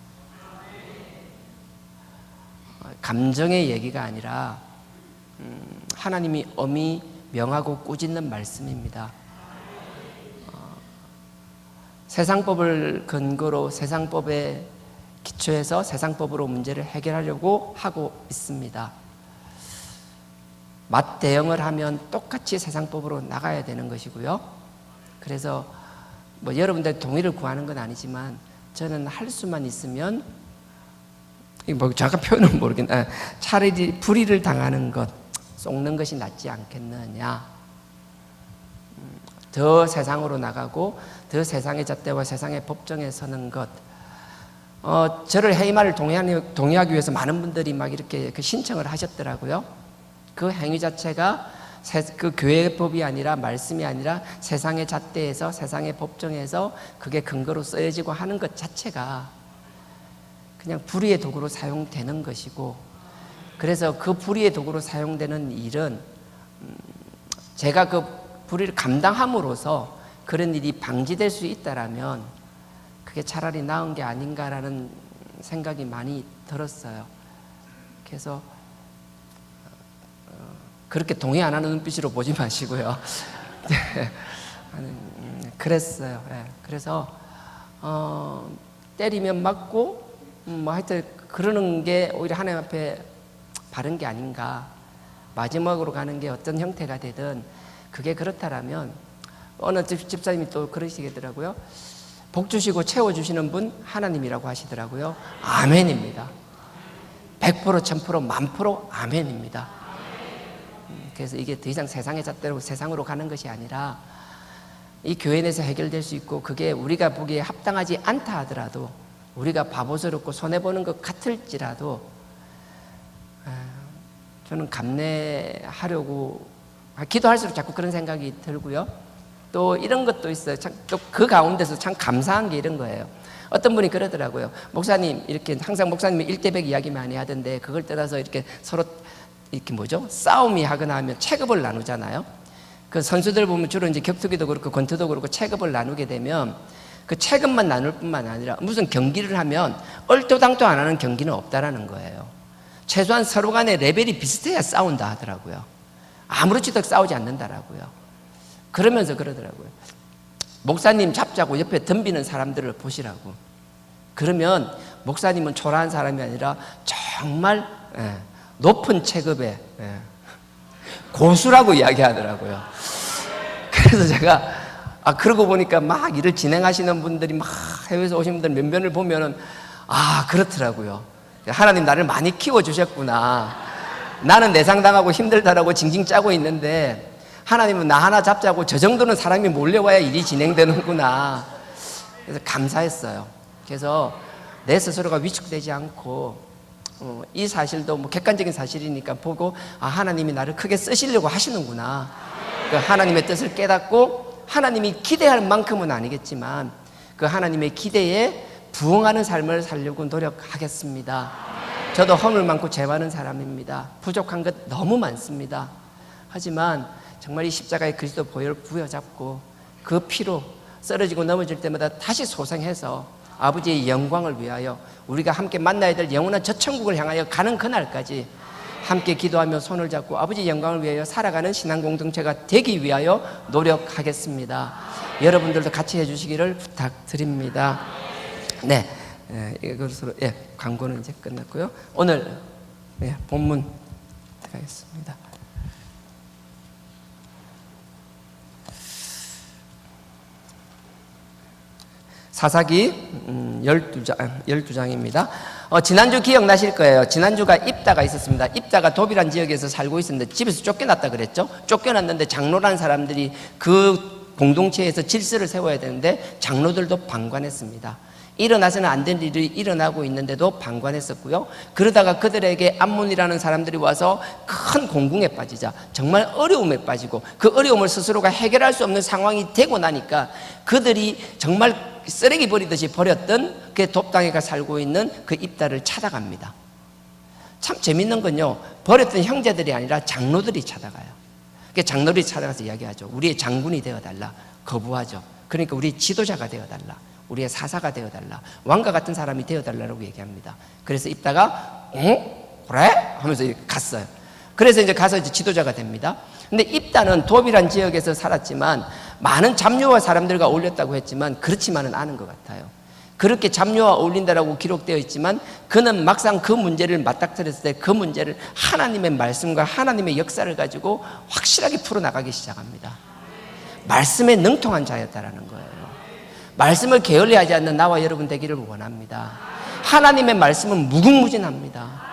감정의 얘기가 아니라 하나님이 엄히 명하고 꾸짖는 말씀입니다. 세상법을 근거로 세상법에 기초해서 세상법으로 문제를 해결하려고 하고 있습니다. 맞대응을 하면 똑같이 세상법으로 나가야 되는 것이고요. 그래서 뭐 여러분들 동의를 구하는 건 아니지만 저는 할 수만 있으면 뭐 정확한 표현은 모르겠는데 차라리 불의를 당하는 것, 속는 것이 낫지 않겠느냐. 더 세상으로 나가고 더 세상의 잣대와 세상의 법정에 서는 것. 저를 해임을 동의하기 위해서 많은 분들이 막 이렇게 그 신청을 하셨더라고요. 그 행위 자체가 그 교회의 법이 아니라 말씀이 아니라 세상의 잣대에서 세상의 법정에서 그게 근거로 쓰여지고 하는 것 자체가 그냥 불의의 도구로 사용되는 것이고, 그래서 그 불의의 도구로 사용되는 일은 제가 그 불의를 감당함으로써 그런 일이 방지될 수 있다라면 그게 차라리 나은 게 아닌가라는 생각이 많이 들었어요. 그래서 그렇게 동의 안 하는 눈빛으로 보지 마시고요. 그랬어요. 그래서 때리면 맞고 뭐 하여튼 그러는 게 오히려 하나님 앞에 바른 게 아닌가. 마지막으로 가는 게 어떤 형태가 되든 그게 그렇다라면 어느 집사님이 또 그러시더라고요. 복 주시고 채워주시는 분 하나님이라고 하시더라고요. 아멘입니다. 100% 1000% 만프로 아멘입니다. 그래서 이게 더 이상 세상의 잣대로 세상으로 가는 것이 아니라 이 교회 내에서 해결될 수 있고, 그게 우리가 보기에 합당하지 않다 하더라도 우리가 바보스럽고 손해보는 것 같을지라도 저는 감내하려고 기도할수록 자꾸 그런 생각이 들고요. 또 이런 것도 있어요. 또 그 가운데서 참 감사한 게 이런 거예요. 어떤 분이 그러더라고요. 목사님, 이렇게 항상 목사님이 1대100 이야기 많이 하던데 그걸 떠나서 이렇게 서로 이렇게 싸움이 하거나 하면 체급을 나누잖아요. 그 선수들 보면 주로 이제 격투기도 그렇고 권투도 그렇고 체급을 나누게 되면 그 체급만 나눌 뿐만 아니라 무슨 경기를 하면 얼토당토 안 하는 경기는 없다라는 거예요. 최소한 서로 간의 레벨이 비슷해야 싸운다 하더라고요. 아무렇지도 싸우지 않는다라고요. 그러면서 그러더라고요. 목사님 잡자고 옆에 덤비는 사람들을 보시라고. 그러면 목사님은 초라한 사람이 아니라 정말 높은 체급의 고수라고 이야기하더라고요. 그래서 제가 그러고 보니까 막 일을 진행하시는 분들이 막 해외에서 오신 분들 면면을 보면은 그렇더라고요. 하나님 나를 많이 키워주셨구나. 나는 내상당하고 힘들다라고 징징 짜고 있는데 하나님은 나 하나 잡자고 저 정도는 사람이 몰려와야 일이 진행되는구나. 그래서 감사했어요. 그래서 내 스스로가 위축되지 않고 이 사실도 뭐 객관적인 사실이니까 보고 하나님이 나를 크게 쓰시려고 하시는구나. 그 하나님의 뜻을 깨닫고 하나님이 기대할 만큼은 아니겠지만 그 하나님의 기대에 부응하는 삶을 살려고 노력하겠습니다. 저도 허물 많고 죄 많은 사람입니다. 부족한 것 너무 많습니다. 하지만 정말 이 십자가의 그리스도 보혈을 부여잡고 그 피로 쓰러지고 넘어질 때마다 다시 소생해서 아버지의 영광을 위하여 우리가 함께 만나야 될 영원한 저 천국을 향하여 가는 그날까지 함께 기도하며 손을 잡고 아버지의 영광을 위하여 살아가는 신앙 공동체가 되기 위하여 노력하겠습니다. 여러분들도 같이 해주시기를 부탁드립니다. 네, 이것으로 광고는 이제 끝났고요. 오늘 본문 들어가겠습니다. 사사기 12장입니다. 지난주 기억나실 거예요. 지난주가 입다가 있었습니다. 입다가 도비란 지역에서 살고 있었는데 집에서 쫓겨났다 그랬죠. 쫓겨났는데 장로라는 사람들이 그 공동체에서 질서를 세워야 되는데 장로들도 방관했습니다. 일어나서는 안 될 일이 일어나고 있는데도 방관했었고요. 그러다가 그들에게 암몬이라는 사람들이 와서 큰 공궁에 빠지자 정말 어려움에 빠지고 그 어려움을 스스로가 해결할 수 없는 상황이 되고 나니까 그들이 정말 쓰레기 버리듯이 버렸던 그 돕당이가 살고 있는 그 입다를 찾아갑니다. 참 재밌는 건요, 버렸던 형제들이 아니라 장로들이 찾아가요. 장로들이 찾아가서 이야기하죠. 우리의 장군이 되어달라. 거부하죠. 그러니까 우리 지도자가 되어달라. 우리의 사사가 되어달라. 왕과 같은 사람이 되어달라고 얘기합니다. 그래서 입다가 그래? 하면서 갔어요. 그래서 이제 가서 이제 지도자가 됩니다. 근데 입다는 도비란 지역에서 살았지만 많은 잡료와 사람들과 어울렸다고 했지만 그렇지만은 않은 것 같아요. 그렇게 잡료와 어울린다라고 기록되어 있지만 그는 막상 그 문제를 맞닥뜨렸을 때 그 문제를 하나님의 말씀과 하나님의 역사를 가지고 확실하게 풀어나가기 시작합니다. 말씀에 능통한 자였다라는 거예요. 말씀을 게을리하지 않는 나와 여러분 되기를 원합니다. 하나님의 말씀은 무궁무진합니다.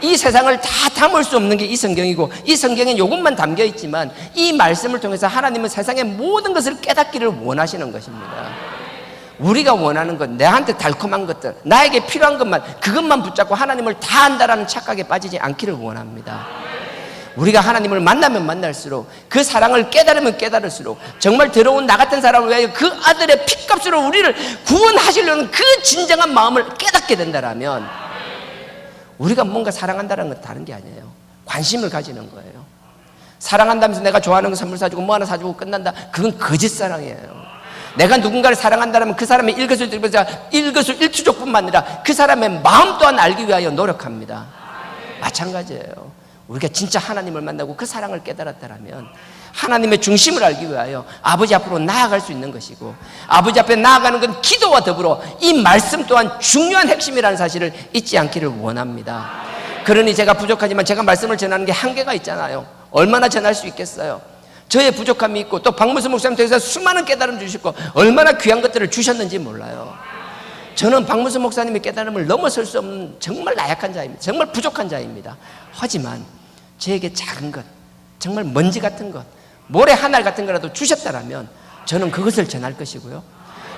이 세상을 다 담을 수 없는 게 이 성경이고 이 성경에 이것만 담겨 있지만 이 말씀을 통해서 하나님은 세상의 모든 것을 깨닫기를 원하시는 것입니다. 우리가 원하는 것, 내한테 달콤한 것들, 나에게 필요한 것만, 그것만 붙잡고 하나님을 다 안다라는 착각에 빠지지 않기를 원합니다. 우리가 하나님을 만나면 만날수록 그 사랑을 깨달으면 깨달을수록 정말 더러운 나 같은 사람을 위하여 그 아들의 핏값으로 우리를 구원하시려는 그 진정한 마음을 깨닫게 된다면 우리가 뭔가 사랑한다는 건 다른 게 아니에요. 관심을 가지는 거예요. 사랑한다면서 내가 좋아하는 거 선물 사주고 뭐 하나 사주고 끝난다, 그건 거짓 사랑이에요. 내가 누군가를 사랑한다면 그 사람의 일거수일투족뿐만 아니라 그 사람의 마음 또한 알기 위하여 노력합니다. 마찬가지예요. 우리가 진짜 하나님을 만나고 그 사랑을 깨달았다면 하나님의 중심을 알기 위하여 아버지 앞으로 나아갈 수 있는 것이고, 아버지 앞에 나아가는 건 기도와 더불어 이 말씀 또한 중요한 핵심이라는 사실을 잊지 않기를 원합니다. 그러니 제가 부족하지만 제가 말씀을 전하는 게 한계가 있잖아요. 얼마나 전할 수 있겠어요? 저의 부족함이 있고 또 박문수 목사님 통해서 수많은 깨달음 주시고 얼마나 귀한 것들을 주셨는지 몰라요. 저는 박문수 목사님의 깨달음을 넘어설 수 없는 정말 나약한 자입니다. 정말 부족한 자입니다. 하지만 저에게 작은 것, 정말 먼지 같은 것, 모래 한 알 같은 거라도 주셨다라면 저는 그것을 전할 것이고요.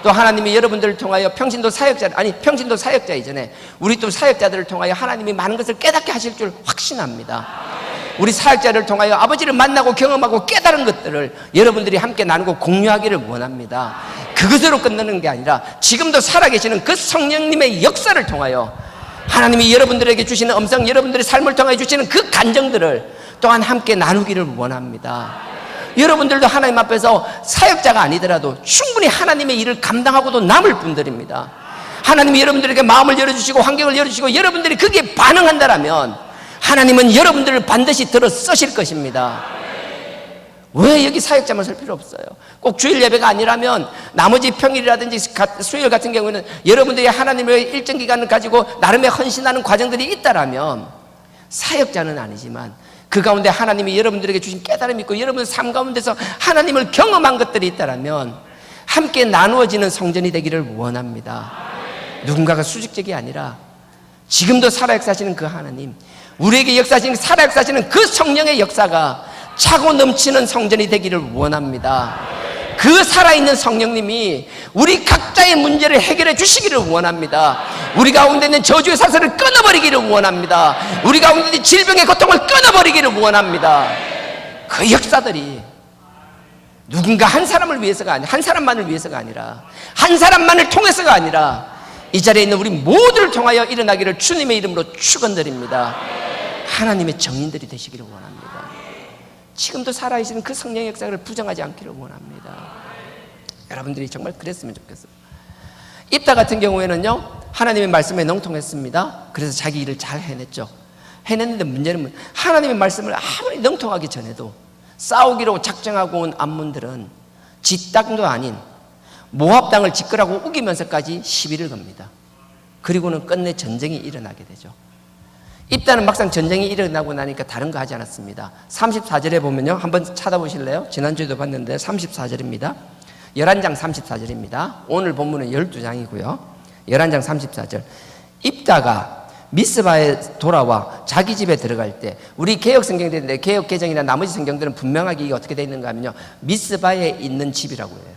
또 하나님이 여러분들을 통하여 평신도 사역자 이전에 우리 또 사역자들을 통하여 하나님이 많은 것을 깨닫게 하실 줄 확신합니다. 우리 사역자를 통하여 아버지를 만나고 경험하고 깨달은 것들을 여러분들이 함께 나누고 공유하기를 원합니다. 그것으로 끝나는 게 아니라 지금도 살아계시는 그 성령님의 역사를 통하여 하나님이 여러분들에게 주시는 음성, 여러분들의 삶을 통하여 주시는 그 간정들을 또한 함께 나누기를 원합니다. 여러분들도 하나님 앞에서 사역자가 아니더라도 충분히 하나님의 일을 감당하고도 남을 분들입니다. 하나님이 여러분들에게 마음을 열어주시고 환경을 열어주시고 여러분들이 거기에 반응한다라면 하나님은 여러분들을 반드시 들어 쓰실 것입니다. 왜 여기 사역자만 쓸 필요 없어요? 꼭 주일 예배가 아니라면 나머지 평일이라든지 수요일 같은 경우에는 여러분들이 하나님의 일정 기간을 가지고 나름의 헌신하는 과정들이 있다라면 사역자는 아니지만 그 가운데 하나님이 여러분들에게 주신 깨달음이 있고 여러분의 삶 가운데서 하나님을 경험한 것들이 있다라면 함께 나누어지는 성전이 되기를 원합니다. 누군가가 수직적이 아니라 지금도 살아 역사하시는 그 하나님, 우리에게 역사하시는 살아 역사하시는 그 성령의 역사가 차고 넘치는 성전이 되기를 원합니다. 그 살아있는 성령님이 우리 각자의 문제를 해결해 주시기를 원합니다. 우리 가운데 있는 저주의 사슬을 끊어버리기를 원합니다. 우리 가운데 있는 질병의 고통을 끊어버리기를 원합니다. 그 역사들이 누군가 한 사람을 위해서가 아니라, 한 사람만을 위해서가 아니라, 한 사람만을 통해서가 아니라 이 자리에 있는 우리 모두를 통하여 일어나기를 주님의 이름으로 축원드립니다. 하나님의 정인들이 되시기를 원합니다. 지금도 살아계시는 그 성령의 역사를 부정하지 않기를 원합니다. 여러분들이 정말 그랬으면 좋겠어요. 입다 같은 경우에는요, 하나님의 말씀에 능통했습니다. 그래서 자기 일을 잘 해냈죠. 해냈는데 문제는 하나님의 말씀을 아무리 능통하기 전에도 싸우기로 작정하고 온 암몬들은 지 땅도 아닌 모압 땅을 짓거라고 우기면서까지 시비를 겁니다. 그리고는 끝내 전쟁이 일어나게 되죠. 입다는 막상 전쟁이 일어나고 나니까 다른 거 하지 않았습니다. 34절에 보면요, 한번 찾아보실래요? 지난주에도 봤는데 34절입니다. 11장 34절입니다. 오늘 본문은 12장이고요. 11장 34절. 입다가 미스바에 돌아와 자기 집에 들어갈 때, 우리 개혁 성경들인데 개혁 개정이나 나머지 성경들은 분명하게 이게 어떻게 되어 있는가 하면요, 미스바에 있는 집이라고 해요.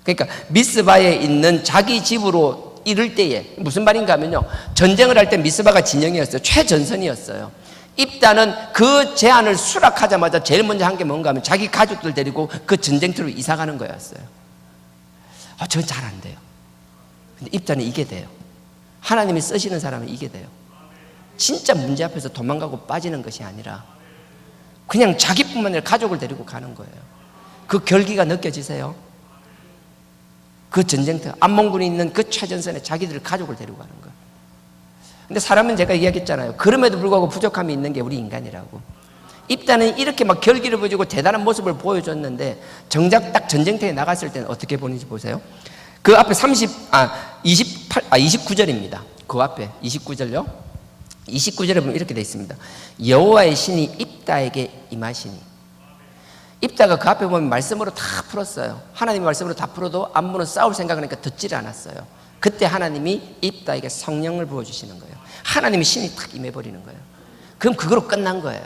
그러니까 미스바에 있는 자기 집으로 이를 때에, 무슨 말인가 하면요, 전쟁을 할 때 미스바가 진영이었어요. 최전선이었어요. 입다는 그 제안을 수락하자마자 제일 먼저 한 게 뭔가 하면 자기 가족들 데리고 그 전쟁터로 이사 가는 거였어요. 저건 잘 안 돼요. 근데 입다는 이게 돼요. 하나님이 쓰시는 사람은 이게 돼요. 진짜 문제 앞에서 도망가고 빠지는 것이 아니라 그냥 자기뿐만 아니라 가족을 데리고 가는 거예요. 그 결기가 느껴지세요? 그 전쟁터, 암몬군이 있는 그 최전선에 자기들 가족을 데리고 가는 거예요. 근데 사람은 제가 이야기했잖아요. 그럼에도 불구하고 부족함이 있는 게 우리 인간이라고. 입다는 이렇게 막 결기를 보여주고 대단한 모습을 보여줬는데 정작 딱 전쟁터에 나갔을 때는 어떻게 보는지 보세요. 그 앞에 29절입니다. 그 앞에 29절요. 29절에 보면 이렇게 되어 있습니다. 여호와의 신이 입다에게 임하시니. 입다가 그 앞에 보면 말씀으로 다 풀었어요. 하나님의 말씀으로 다 풀어도 암몬은 싸울 생각을 하니까 듣지를 않았어요. 그때 하나님이 입다에게 성령을 부어주시는 거예요. 하나님의 신이 탁 임해버리는 거예요. 그럼 그거로 끝난 거예요.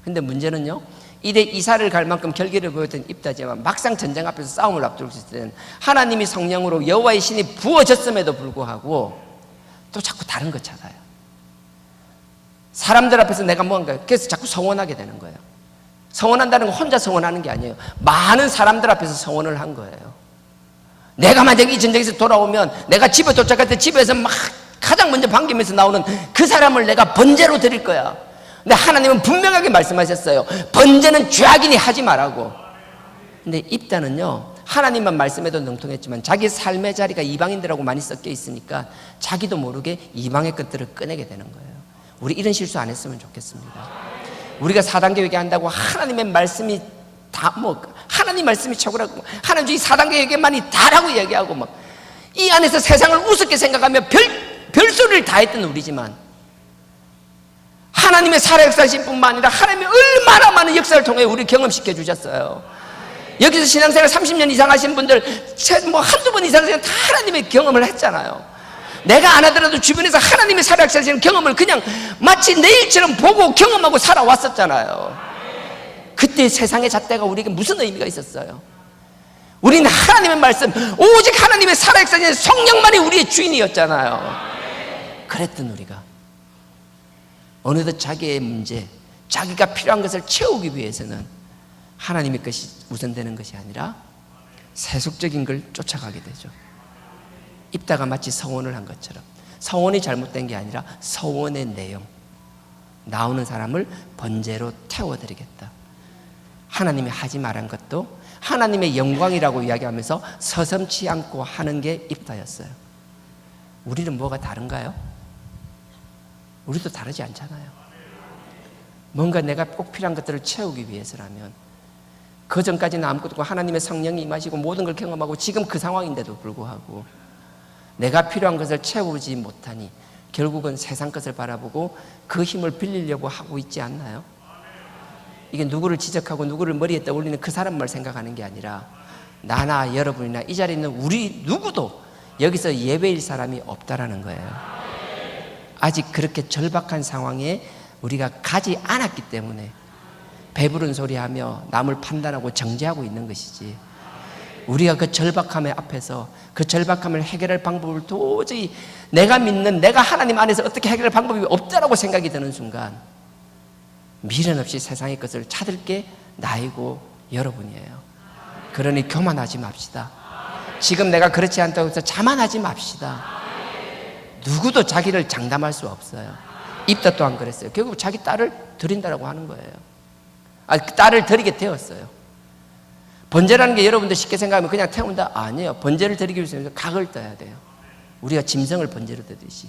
근데 문제는요, 이래 이사를 갈 만큼 결기를 보였던 입다지만 막상 전쟁 앞에서 싸움을 앞두고 있을 때는 하나님이 성령으로 여호와의 신이 부어졌음에도 불구하고 또 자꾸 다른 거 찾아요. 사람들 앞에서 내가 뭔가, 그래서 자꾸 성원하게 되는 거예요. 성원한다는 건 혼자 성원하는 게 아니에요. 많은 사람들 앞에서 성원을 한 거예요. 내가 만약에 이 전쟁에서 돌아오면 내가 집에 도착할 때 집에서 막 가장 먼저 반기면서 나오는 그 사람을 내가 번제로 드릴 거야. 근데 하나님은 분명하게 말씀하셨어요. 번제는 죄악이니 하지 말라고. 근데 입다는요, 하나님만 말씀해도 능통했지만 자기 삶의 자리가 이방인들하고 많이 섞여 있으니까 자기도 모르게 이방의 것들을 꺼내게 되는 거예요. 우리 이런 실수 안 했으면 좋겠습니다. 우리가 4단계 회개한다고 하나님의 말씀이 다 하나님 말씀이 최고라고, 하나님 주의 4단계 회개만이 다라고 얘기하고 막 이 안에서 세상을 우습게 생각하며 별소리를 다 했던 우리지만 하나님의 살아 역사하신 뿐만 아니라 하나님이 얼마나 많은 역사를 통해 우리 경험시켜 주셨어요. 여기서 신앙생활 30년 이상 하신 분들 한두 번 이상 다 하나님의 경험을 했잖아요. 내가 안 하더라도 주변에서 하나님의 살아 역사하시는 경험을 그냥 마치 내일처럼 보고 경험하고 살아왔었잖아요. 그때 세상의 잣대가 우리에게 무슨 의미가 있었어요? 우리는 하나님의 말씀, 오직 하나님의 살아 역사하시는 성령만이 우리의 주인이었잖아요. 그랬던 우리가 어느덧 자기의 문제, 자기가 필요한 것을 채우기 위해서는 하나님의 것이 우선되는 것이 아니라 세속적인 걸 쫓아가게 되죠. 입다가 마치 서원을 한 것처럼, 서원이 잘못된 게 아니라 서원의 내용, 나오는 사람을 번제로 태워드리겠다. 하나님이 하지 말한 것도 하나님의 영광이라고 이야기하면서 서슴지 않고 하는 게 입다였어요. 우리는 뭐가 다른가요? 우리도 다르지 않잖아요. 뭔가 내가 꼭 필요한 것들을 채우기 위해서라면, 그 전까지는 아무것도 없고 하나님의 성령이 임하시고 모든 걸 경험하고 지금 그 상황인데도 불구하고 내가 필요한 것을 채우지 못하니 결국은 세상 것을 바라보고 그 힘을 빌리려고 하고 있지 않나요? 이게 누구를 지적하고 누구를 머리에 떠올리는 그 사람만 생각하는 게 아니라 나나 여러분이나 이 자리에 있는 우리 누구도 여기서 예배일 사람이 없다라는 거예요. 아직 그렇게 절박한 상황에 우리가 가지 않았기 때문에 배부른 소리하며 남을 판단하고 정죄하고 있는 것이지, 우리가 그 절박함의 앞에서 그 절박함을 해결할 방법을 도저히 내가 믿는 내가 하나님 안에서 어떻게 해결할 방법이 없다라고 생각이 드는 순간 미련 없이 세상의 것을 찾을 게 나이고 여러분이에요. 그러니 교만하지 맙시다. 지금 내가 그렇지 않다고 해서 자만하지 맙시다. 누구도 자기를 장담할 수 없어요. 입다 또한 그랬어요. 결국 자기 딸을 드린다라고 하는 거예요. 딸을 드리게 되었어요. 번제라는 게 여러분들 쉽게 생각하면 그냥 태운다? 아니에요. 번제를 드리기 위해서 각을 떠야 돼요. 우리가 짐승을 번제로 드듯이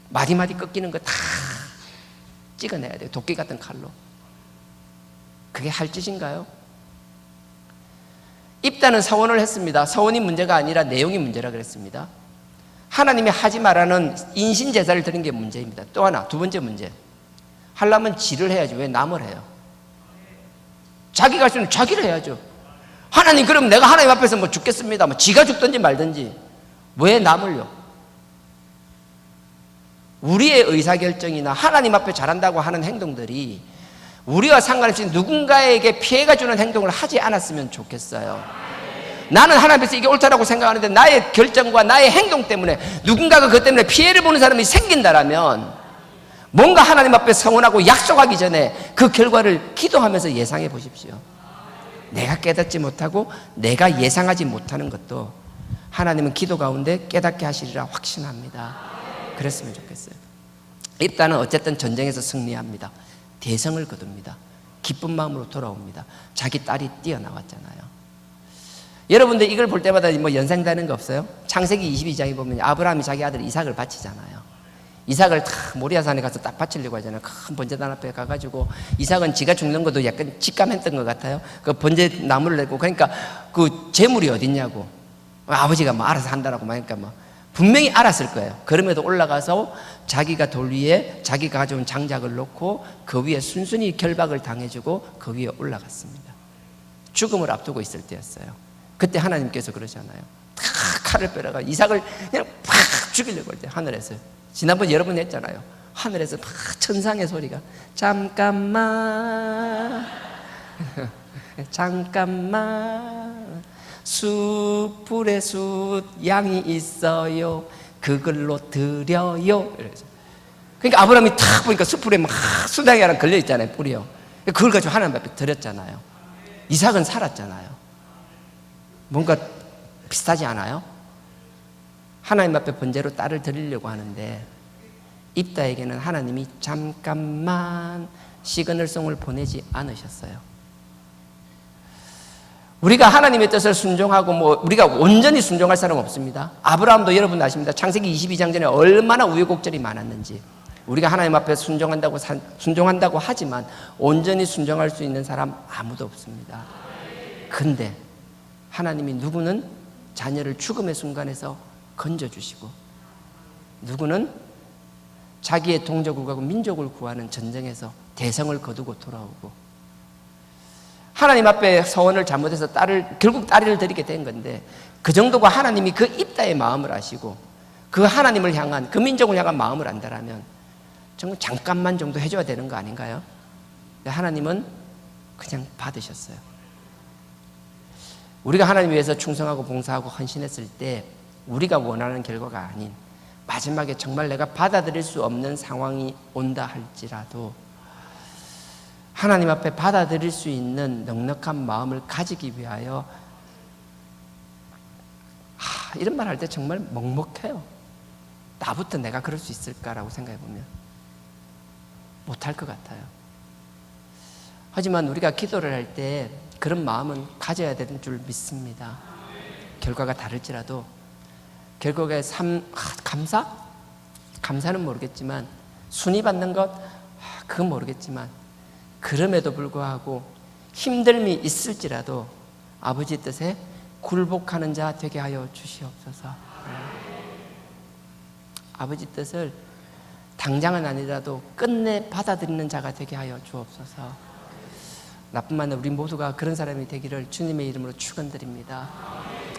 마디마디 꺾이는 거 다 찍어내야 돼요. 도끼 같은 칼로. 그게 할 짓인가요? 입다는 서원을 했습니다. 서원이 문제가 아니라 내용이 문제라 그랬습니다. 하나님이 하지 말라는 인신 제사를 드린 게 문제입니다. 또 하나, 두 번째 문제. 하려면 지를 해야지 왜 남을 해요? 자기가 할 수 있는 자기를 해야죠. 하나님, 그럼 내가 하나님 앞에서 뭐 죽겠습니다. 뭐 지가 죽든지 말든지 왜 남을요? 우리의 의사결정이나 하나님 앞에 잘한다고 하는 행동들이 우리와 상관없이 누군가에게 피해가 주는 행동을 하지 않았으면 좋겠어요. 나는 하나님 앞에서 이게 옳다라고 생각하는데 나의 결정과 나의 행동 때문에 누군가가 그것 때문에 피해를 보는 사람이 생긴다라면 뭔가 하나님 앞에 서원하고 약속하기 전에 그 결과를 기도하면서 예상해 보십시오. 내가 깨닫지 못하고 내가 예상하지 못하는 것도 하나님은 기도 가운데 깨닫게 하시리라 확신합니다. 그랬으면 좋겠어요. 입다는 어쨌든 전쟁에서 승리합니다. 대성을 거둡니다. 기쁜 마음으로 돌아옵니다. 자기 딸이 뛰어나왔잖아요. 여러분들 이걸 볼 때마다 뭐 연상되는 거 없어요? 창세기 22장에 보면 아브라함이 자기 아들 이삭을 바치잖아요. 이삭을 다 모리아산에 가서 딱 바치려고 하잖아요. 큰 번제단 앞에 가가지고 이삭은 지가 죽는 것도 약간 직감했던 것 같아요. 그 번제 나무를 내고 그러니까 그 재물이 어딨냐고 아버지가 뭐 알아서 한다라고 하니까 뭐 분명히 알았을 거예요. 그럼에도 올라가서 자기가 돌 위에 자기가 가져온 장작을 놓고 그 위에 순순히 결박을 당해주고 그 위에 올라갔습니다. 죽음을 앞두고 있을 때였어요. 그때 하나님께서 그러잖아요. 탁 칼을 빼다가 이삭을 그냥 팍 죽이려고 할 때 하늘에서 지난번 여러분 했잖아요. 하늘에서 막 천상의 소리가 잠깐만 잠깐만 숯불에 숯 양이 있어요. 그걸로 드려요. 이래서. 그러니까 아브라함이 탁 보니까 숯불에 막 숯양이 하나 걸려 있잖아요. 뿌리요. 그걸 가지고 하나님 앞에 드렸잖아요. 이삭은 살았잖아요. 뭔가 비슷하지 않아요? 하나님 앞에 번제로 딸을 드리려고 하는데 입다에게는 하나님이 잠깐만 시그널송을 보내지 않으셨어요. 우리가 하나님의 뜻을 순종하고 뭐 우리가 온전히 순종할 사람 없습니다. 아브라함도 여러분 아십니다. 창세기 22장 전에 얼마나 우여곡절이 많았는지. 우리가 하나님 앞에 순종한다고 하지만 온전히 순종할 수 있는 사람 아무도 없습니다. 근데 하나님이 누구는 자녀를 죽음의 순간에서 건져주시고 누구는 자기의 동족을 민족을 구하는 전쟁에서 대성을 거두고 돌아오고 하나님 앞에 서원을 잘못해서 결국 딸을 드리게 된 건데 그 정도가 하나님이 그 입다의 마음을 아시고 그 하나님을 향한 그 민족을 향한 마음을 안다라면 정말 잠깐만 정도 해줘야 되는 거 아닌가요? 근데 하나님은 그냥 받으셨어요. 우리가 하나님 위해서 충성하고 봉사하고 헌신했을 때 우리가 원하는 결과가 아닌 마지막에 정말 내가 받아들일 수 없는 상황이 온다 할지라도 하나님 앞에 받아들일 수 있는 넉넉한 마음을 가지기 위하여 이런 말 할 때 정말 먹먹해요. 나부터 내가 그럴 수 있을까라고 생각해 보면 못할 것 같아요. 하지만 우리가 기도를 할 때 그런 마음은 가져야 되는 줄 믿습니다. 결과가 다를지라도 결국에 감사? 감사는 모르겠지만 순위 받는 것? 그건 모르겠지만 그럼에도 불구하고 힘듦이 있을지라도 아버지 뜻에 굴복하는 자 되게 하여 주시옵소서. 아버지 뜻을 당장은 아니라도 끝내 받아들이는 자가 되게 하여 주옵소서. 나뿐만 아니라 우리 모두가 그런 사람이 되기를 주님의 이름으로 축원드립니다.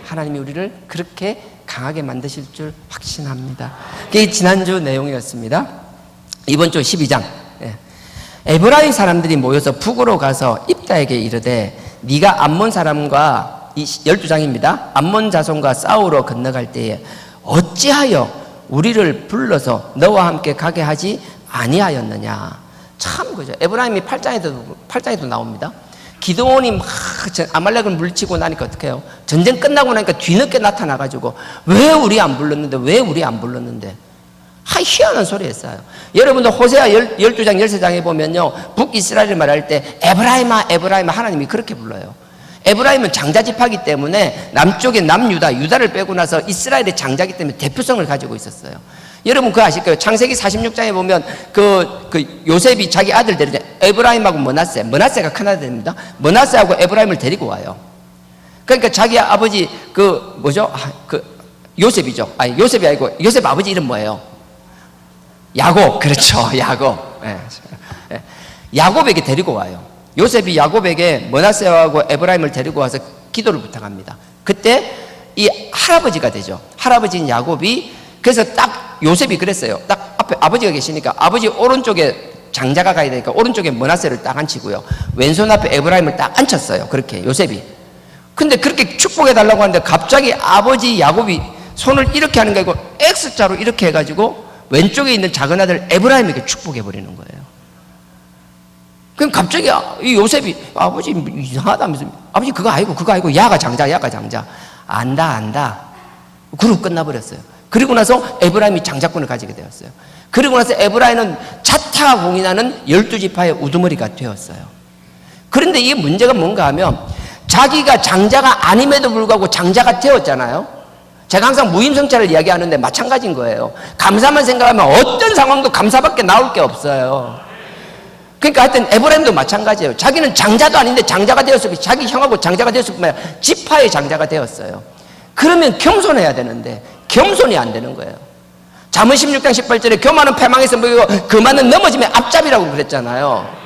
하나님이 우리를 그렇게 강하게 만드실 줄 확신합니다. 그게 지난주 내용이었습니다. 이번 주 12장 에브라임 사람들이 모여서 북으로 가서 입다에게 이르되 네가 암몬 사람과 12장입니다. 암몬 자손과 싸우러 건너갈 때에 어찌하여 우리를 불러서 너와 함께 가게 하지 아니하였느냐. 참 그죠. 에브라임이 8장에도 나옵니다. 기드온이 막 아말렉을 물리치고 나니까 어떻게 해요? 전쟁 끝나고 나니까 뒤늦게 나타나가지고 왜 우리 안 불렀는데 희한한 소리 했어요. 여러분도 호세아 12장 13장에 보면요 북이스라엘을 말할 때 에브라임아 하나님이 그렇게 불러요. 에브라임은 장자지파기 때문에 남쪽에 유다를 빼고 나서 이스라엘의 장자기 때문에 대표성을 가지고 있었어요. 여러분 그거 아실 거예요. 창세기 46장에 보면 그 요셉이 자기 아들 데리고 에브라임하고 머나세가 큰 아들입니다. 머나세하고 에브라임을 데리고 와요. 그러니까 자기 아버지 요셉이죠. 아니 요셉이 아니고 요셉 아버지 이름 뭐예요? 야곱. 그렇죠. 야곱. 야곱에게 데리고 와요. 요셉이 야곱에게 머나세하고 에브라임을 데리고 와서 기도를 부탁합니다. 그때 이 할아버지가 되죠. 할아버지인 야곱이, 그래서 딱 요셉이 그랬어요. 딱 앞에 아버지가 계시니까 아버지 오른쪽에 장자가 가야 되니까 오른쪽에 므낫세를 딱 앉히고요, 왼손 앞에 에브라임을 딱 앉혔어요. 그렇게 요셉이. 근데 그렇게 축복해 달라고 하는데 갑자기 아버지 야곱이 손을 이렇게 하는 게 아니고 X자로 이렇게 해가지고 왼쪽에 있는 작은 아들 에브라임에게 축복해 버리는 거예요. 그럼 갑자기 이 요셉이 아버지 이상하다면서, 아버지 그거 아니고 야가 장자. 안다. 그러고 끝나버렸어요. 그리고 나서 에브라임이 장자권을 가지게 되었어요. 그리고 나서 에브라임은 자타가 공인하는 12지파의 우두머리가 되었어요. 그런데 이게 문제가 뭔가 하면 자기가 장자가 아님에도 불구하고 장자가 되었잖아요. 제가 항상 무임성차를 이야기하는데 마찬가지인 거예요. 감사만 생각하면 어떤 상황도 감사밖에 나올 게 없어요. 그러니까 하여튼 에브라임도 마찬가지예요. 자기는 장자도 아닌데 장자가 되었을 뿐, 자기 형하고 장자가 되었을 뿐만 아니라 지파의 장자가 되었어요. 그러면 겸손해야 되는데 겸손이 안 되는 거예요. 잠언 16장 18절에 교만은 패망에서 모이고 그만은 넘어지면 앞잡이라고 그랬잖아요.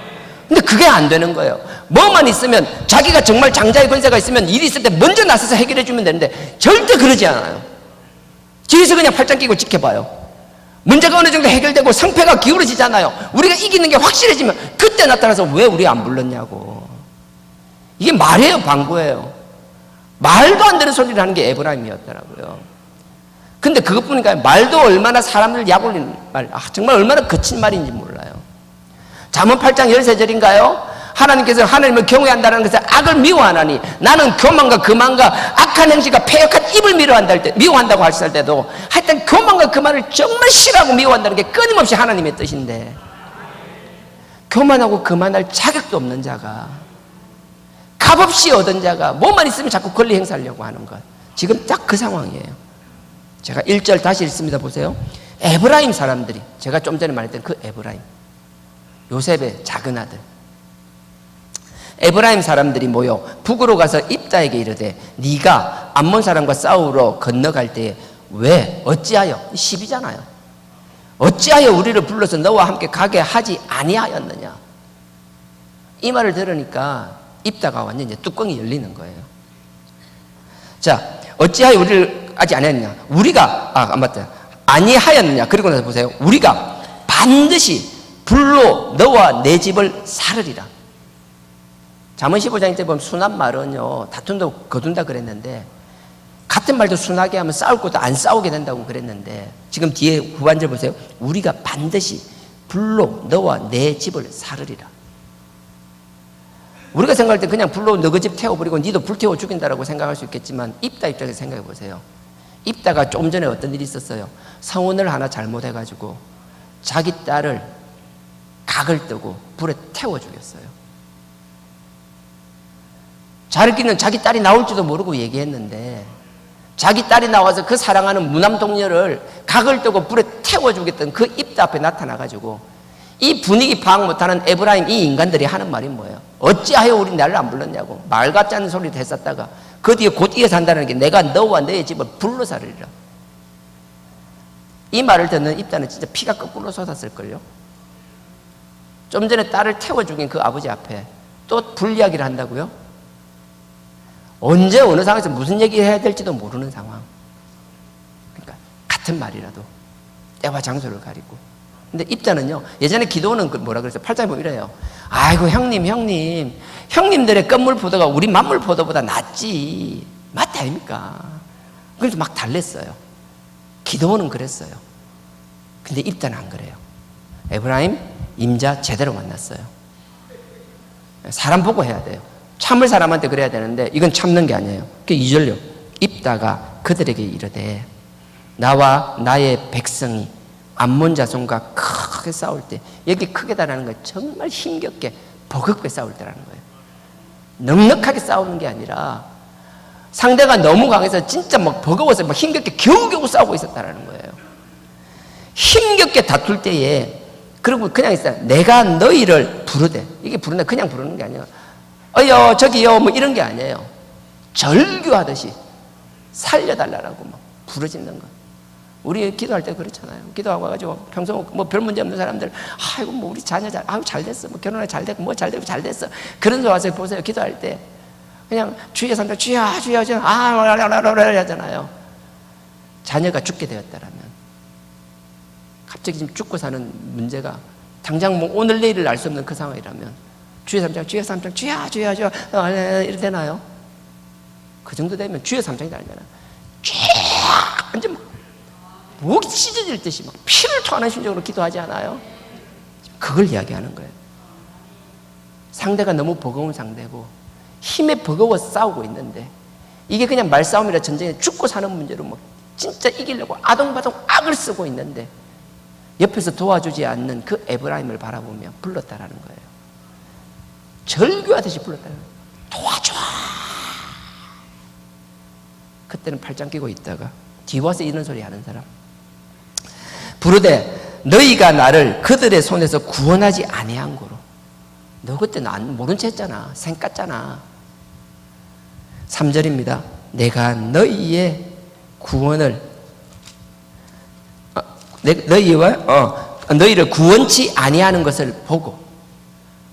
근데 그게 안 되는 거예요. 뭐만 있으면 자기가 정말 장자의 권세가 있으면 일이 있을 때 먼저 나서서 해결해 주면 되는데 절대 그러지 않아요. 뒤에서 그냥 팔짱 끼고 지켜봐요. 문제가 어느 정도 해결되고 성패가 기울어지잖아요. 우리가 이기는 게 확실해지면 그때 나타나서 왜 우리 안 불렀냐고. 이게 말이에요, 방구예요. 말도 안 되는 소리를 하는 게 에브라임이었더라고요. 근데 그것뿐인가요? 말도 얼마나 사람을 약올리는 말, 정말 얼마나 거친 말인지 몰라요. 잠언 8장 13절인가요? 하나님께서 하나님을 경외한다는 것은 악을 미워하나니 나는 교만과 거만과 악한 행실과 패역한 입을 미워한다고 하실 때도 하여튼 교만과 거만을 정말 싫어하고 미워한다는 게 끊임없이 하나님의 뜻인데, 교만하고 거만할 자격도 없는 자가, 값없이 얻은 자가 뭐만 있으면 자꾸 권리 행사하려고 하는 것, 지금 딱 그 상황이에요. 제가 1절 다시 읽습니다. 보세요. 에브라임 사람들이, 제가 좀 전에 말했던 그 에브라임, 요셉의 작은 아들 에브라임 사람들이 모여 북으로 가서 입다에게 이르되 네가 암몬 사람과 싸우러 건너갈 때에 왜 어찌하여, 시비잖아요, 어찌하여 우리를 불러서 너와 함께 가게 하지 아니하였느냐. 이 말을 들으니까 입다가 완전히 이제 뚜껑이 열리는 거예요. 자, 어찌하여 우리를 하지 아니하였느냐. 우리가 맞다, 아니하였느냐. 그리고 나서 보세요. 우리가 반드시 불로 너와 내 집을 사르리라. 잠언 15장 때 보면 순한 말은요, 다툼도 거둔다 그랬는데, 같은 말도 순하게 하면 싸울 것도 안 싸우게 된다고 그랬는데, 지금 뒤에 후반절 보세요. 우리가 반드시 불로 너와 내 집을 사르리라. 우리가 생각할 때 그냥 불로 너희 집 태워버리고 니도 불태워 죽인다라고 생각할 수 있겠지만, 입다 입장에서 생각해 보세요. 입다가 좀 전에 어떤 일이 있었어요. 성혼을 하나 잘못해가지고 자기 딸을 각을 뜨고 불에 태워 죽였어요. 자기는 자기 딸이 나올지도 모르고 얘기했는데, 자기 딸이 나와서 그 사랑하는 무남동녀를 각을 뜨고 불에 태워 죽였던 그 입다 앞에 나타나가지고 이 분위기 파악 못하는 에브라임 이 인간들이 하는 말이 뭐예요? 어찌하여 우리 나를 안 불렀냐고. 말 같지 않은 소리를 했었다가 그 뒤에 곧 이어 산다는 게 내가 너와 너의 집을 불로 사르리라. 이 말을 듣는 입다는 진짜 피가 거꾸로 쏟았을걸요. 좀 전에 딸을 태워 죽인 그 아버지 앞에 또 불 이야기를 한다고요? 언제 어느 상황에서 무슨 얘기를 해야 될지도 모르는 상황. 그러니까 같은 말이라도 때와 장소를 가리고. 근데 입다는요, 예전에 기도는 뭐라 그랬어요? 8장에 보면 이래요. 아이고 형님들의 껌물 포도가 우리 만물 포도보다 낫지. 맞다 아닙니까? 그래서 막 달랬어요. 기도는 그랬어요. 근데 입다는 안 그래요. 에브라임 임자 제대로 만났어요. 사람 보고 해야 돼요. 참을 사람한테 그래야 되는데 이건 참는 게 아니에요. 그 2절요. 입다가 그들에게 이르되 나와 나의 백성이 암몬 자손과 크게 싸울 때, 여기 크게 달하는 건 정말 힘겹게 버겁게 싸울 때라는 거예요. 넉넉하게 싸우는 게 아니라 상대가 너무 강해서 진짜 막 버거워서 막 힘겹게 겨우겨우 싸우고 있었다라는 거예요. 힘겹게 다툴 때에, 그리고 그냥 있어요. 내가 너희를 부르되, 이게 부른다 그냥 부르는 게 아니에요. 어여 저기요 뭐 이런 게 아니에요. 절규하듯이 살려달라고 막 부르짖는 거. 우리 기도할 때 그렇잖아요. 기도하고 와가지고 평소 뭐 별 문제 없는 사람들, 아이고 뭐 우리 자녀 잘 됐어, 뭐 결혼에 잘 됐고 뭐 잘 되고 잘 됐어, 그런 거 와서 보세요. 기도할 때 그냥 주여 삼장 주여 주여 주여 하잖아요. 자녀가 죽게 되었다라면, 갑자기 지금 죽고 사는 문제가 당장 뭐 오늘 내일을 알 수 없는 그 상황이라면 주여 삼장 주여 삼장 주여 주여 주여 이래 되나요? 그 정도 되면 주여 삼장이 아니잖아요. 쫙 완전 목이 찢어질 듯이 막 피를 토하는 심정으로 기도하지 않아요? 그걸 이야기하는 거예요. 상대가 너무 버거운 상대고 힘에 버거워 싸우고 있는데, 이게 그냥 말싸움이라 전쟁에 죽고 사는 문제로 뭐 진짜 이기려고 아동바동 악을 쓰고 있는데 옆에서 도와주지 않는 그 에브라임을 바라보며 불렀다라는 거예요. 절규하듯이 불렀다는 거예요. 도와줘. 그때는 팔짱 끼고 있다가 뒤 와서 이런 소리 하는 사람, 부르되 너희가 나를 그들의 손에서 구원하지 아니한 거로. 너 그때 난 모른 채 했잖아. 생 깠잖아. 3절입니다. 내가 너희의 구원을 너희를 구원치 아니하는 것을 보고.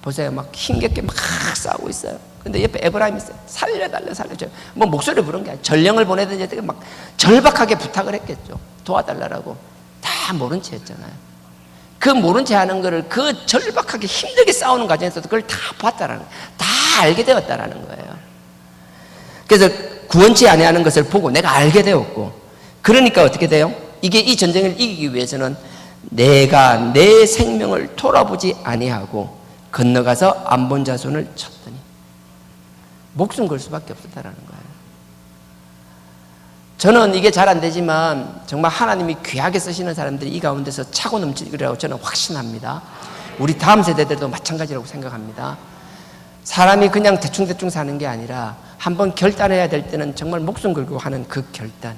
보세요. 막 힘겹게 막 싸우고 있어요. 근데 옆에 에브라임이 있어요. 살려달래 살려줘. 뭐 목소리를 부른 게 아니라 전령을 보내든지 막 절박하게 부탁을 했겠죠. 도와달라고. 다 모른 채 했잖아요. 그 모른 채 하는 거를 그 절박하게 힘들게 싸우는 과정에서도 그걸 다 봤다라는 거예요. 다 알게 되었다라는 거예요. 그래서 구원치 아니하는 것을 보고 내가 알게 되었고, 그러니까 어떻게 돼요? 이게 이 전쟁을 이기기 위해서는 내가 내 생명을 돌아보지 아니하고 건너가서 암본 자손을 쳤더니, 목숨 걸 수밖에 없었다라는 거예요. 저는 이게 잘 안 되지만 정말 하나님이 귀하게 쓰시는 사람들이 이 가운데서 차고 넘치리라고 저는 확신합니다. 우리 다음 세대들도 마찬가지라고 생각합니다. 사람이 그냥 대충대충 사는 게 아니라 한번 결단해야 될 때는 정말 목숨 걸고 하는 그 결단,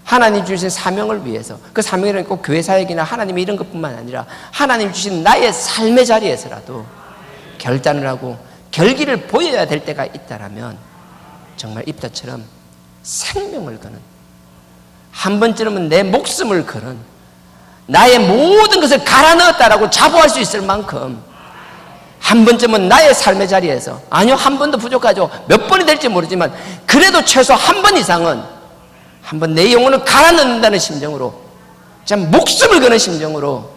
하나님 주신 사명을 위해서, 그 사명이란 꼭 교회 사역이나 하나님의 이런 것뿐만 아니라 하나님 주신 나의 삶의 자리에서라도 결단을 하고 결기를 보여야 될 때가 있다라면 정말 입다처럼 생명을 거는, 한 번쯤은 내 목숨을 거는, 나의 모든 것을 갈아 넣었다라고 자부할 수 있을 만큼 한 번쯤은 나의 삶의 자리에서, 아니요 한 번도 부족하죠, 몇 번이 될지 모르지만 그래도 최소 한 번 이상은 한번 내 영혼을 갈아 넣는다는 심정으로, 참 목숨을 거는 심정으로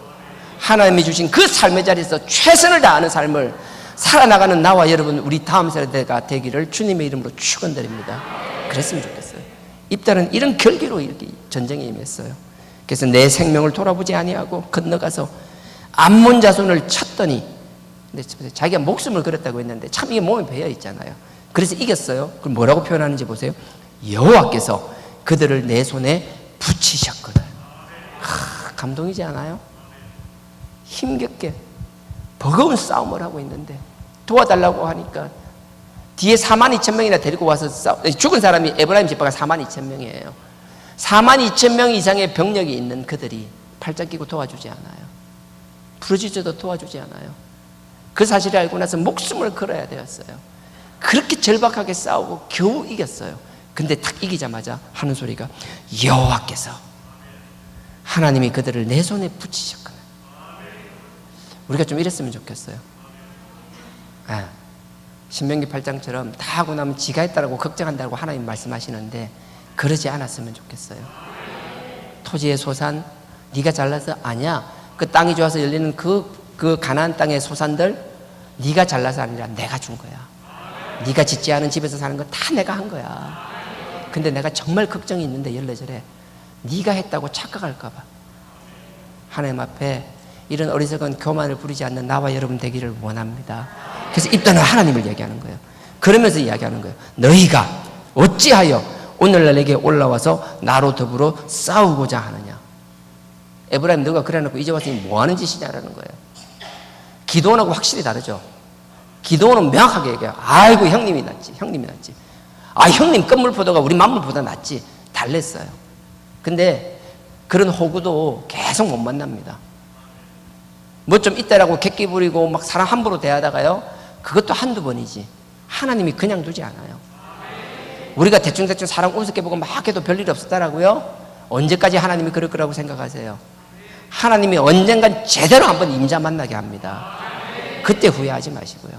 하나님이 주신 그 삶의 자리에서 최선을 다하는 삶을 살아나가는 나와 여러분, 우리 다음 세대가 되기를 주님의 이름으로 축원드립니다. 그랬으면 좋겠어요. 입다는 이런 결기로 이렇게 전쟁에 임했어요. 그래서 내 생명을 돌아보지 아니하고 건너가서 암몬 자손을 쳤더니, 근데 자기가 목숨을 걸었다고 했는데 참 이게 몸에 배어 있잖아요. 그래서 이겼어요. 그럼 뭐라고 표현하는지 보세요. 여호와께서 그들을 내 손에 붙이셨거늘. 감동이지 않아요? 힘겹게 버거운 싸움을 하고 있는데 도와달라고 하니까 뒤에 42,000명이나 데리고 와서 죽은 사람이 에브라임 지파가 42,000명이에요. 42,000명 이상의 병력이 있는 그들이 팔짱 끼고 도와주지 않아요. 부르짖어도 도와주지 않아요. 그 사실을 알고 나서 목숨을 걸어야 되었어요. 그렇게 절박하게 싸우고 겨우 이겼어요. 근데 딱 이기자마자 하는 소리가 여호와께서, 하나님이 그들을 내 손에 붙이셨거든. 우리가 좀 이랬으면 좋겠어요. 신명기 8장처럼 다 하고 나면 지가 했다라고 걱정한다고 하나님 말씀하시는데 그러지 않았으면 좋겠어요. 토지의 소산 네가 잘라서, 아니야, 그 땅이 좋아서 열리는 그 가나안 땅의 소산들 네가 잘라서 아니라 내가 준 거야. 네가 짓지 않은 집에서 사는 건 다 내가 한 거야. 근데 내가 정말 걱정이 있는데 14절에 네가 했다고 착각할까 봐 하나님 앞에 이런 어리석은 교만을 부리지 않는 나와 여러분 되기를 원합니다. 그래서 입다는 하나님을 얘기하는 거예요. 그러면서 이야기하는 거예요. 너희가 어찌하여 오늘날 내게 올라와서 나로 더불어 싸우고자 하느냐. 에브라임 너가 그래놓고 이제 와서 뭐 하는 짓이냐라는 거예요. 기도원하고 확실히 다르죠. 기도원은 명확하게 얘기해요. 아이고 형님이 낫지, 형님이 낫지. 아 형님 끝물포도가 우리 만물보다 낫지. 달랬어요. 근데 그런 호구도 계속 못 만납니다. 뭐 좀 있다라고 객기 부리고 막 사람 함부로 대하다가요, 그것도 한두 번이지 하나님이 그냥 두지 않아요. 우리가 대충대충 사람 우습게 보고 막 해도 별일 없었다라고요? 언제까지 하나님이 그럴 거라고 생각하세요? 하나님이 언젠간 제대로 한번 임자 만나게 합니다. 그때 후회하지 마시고요.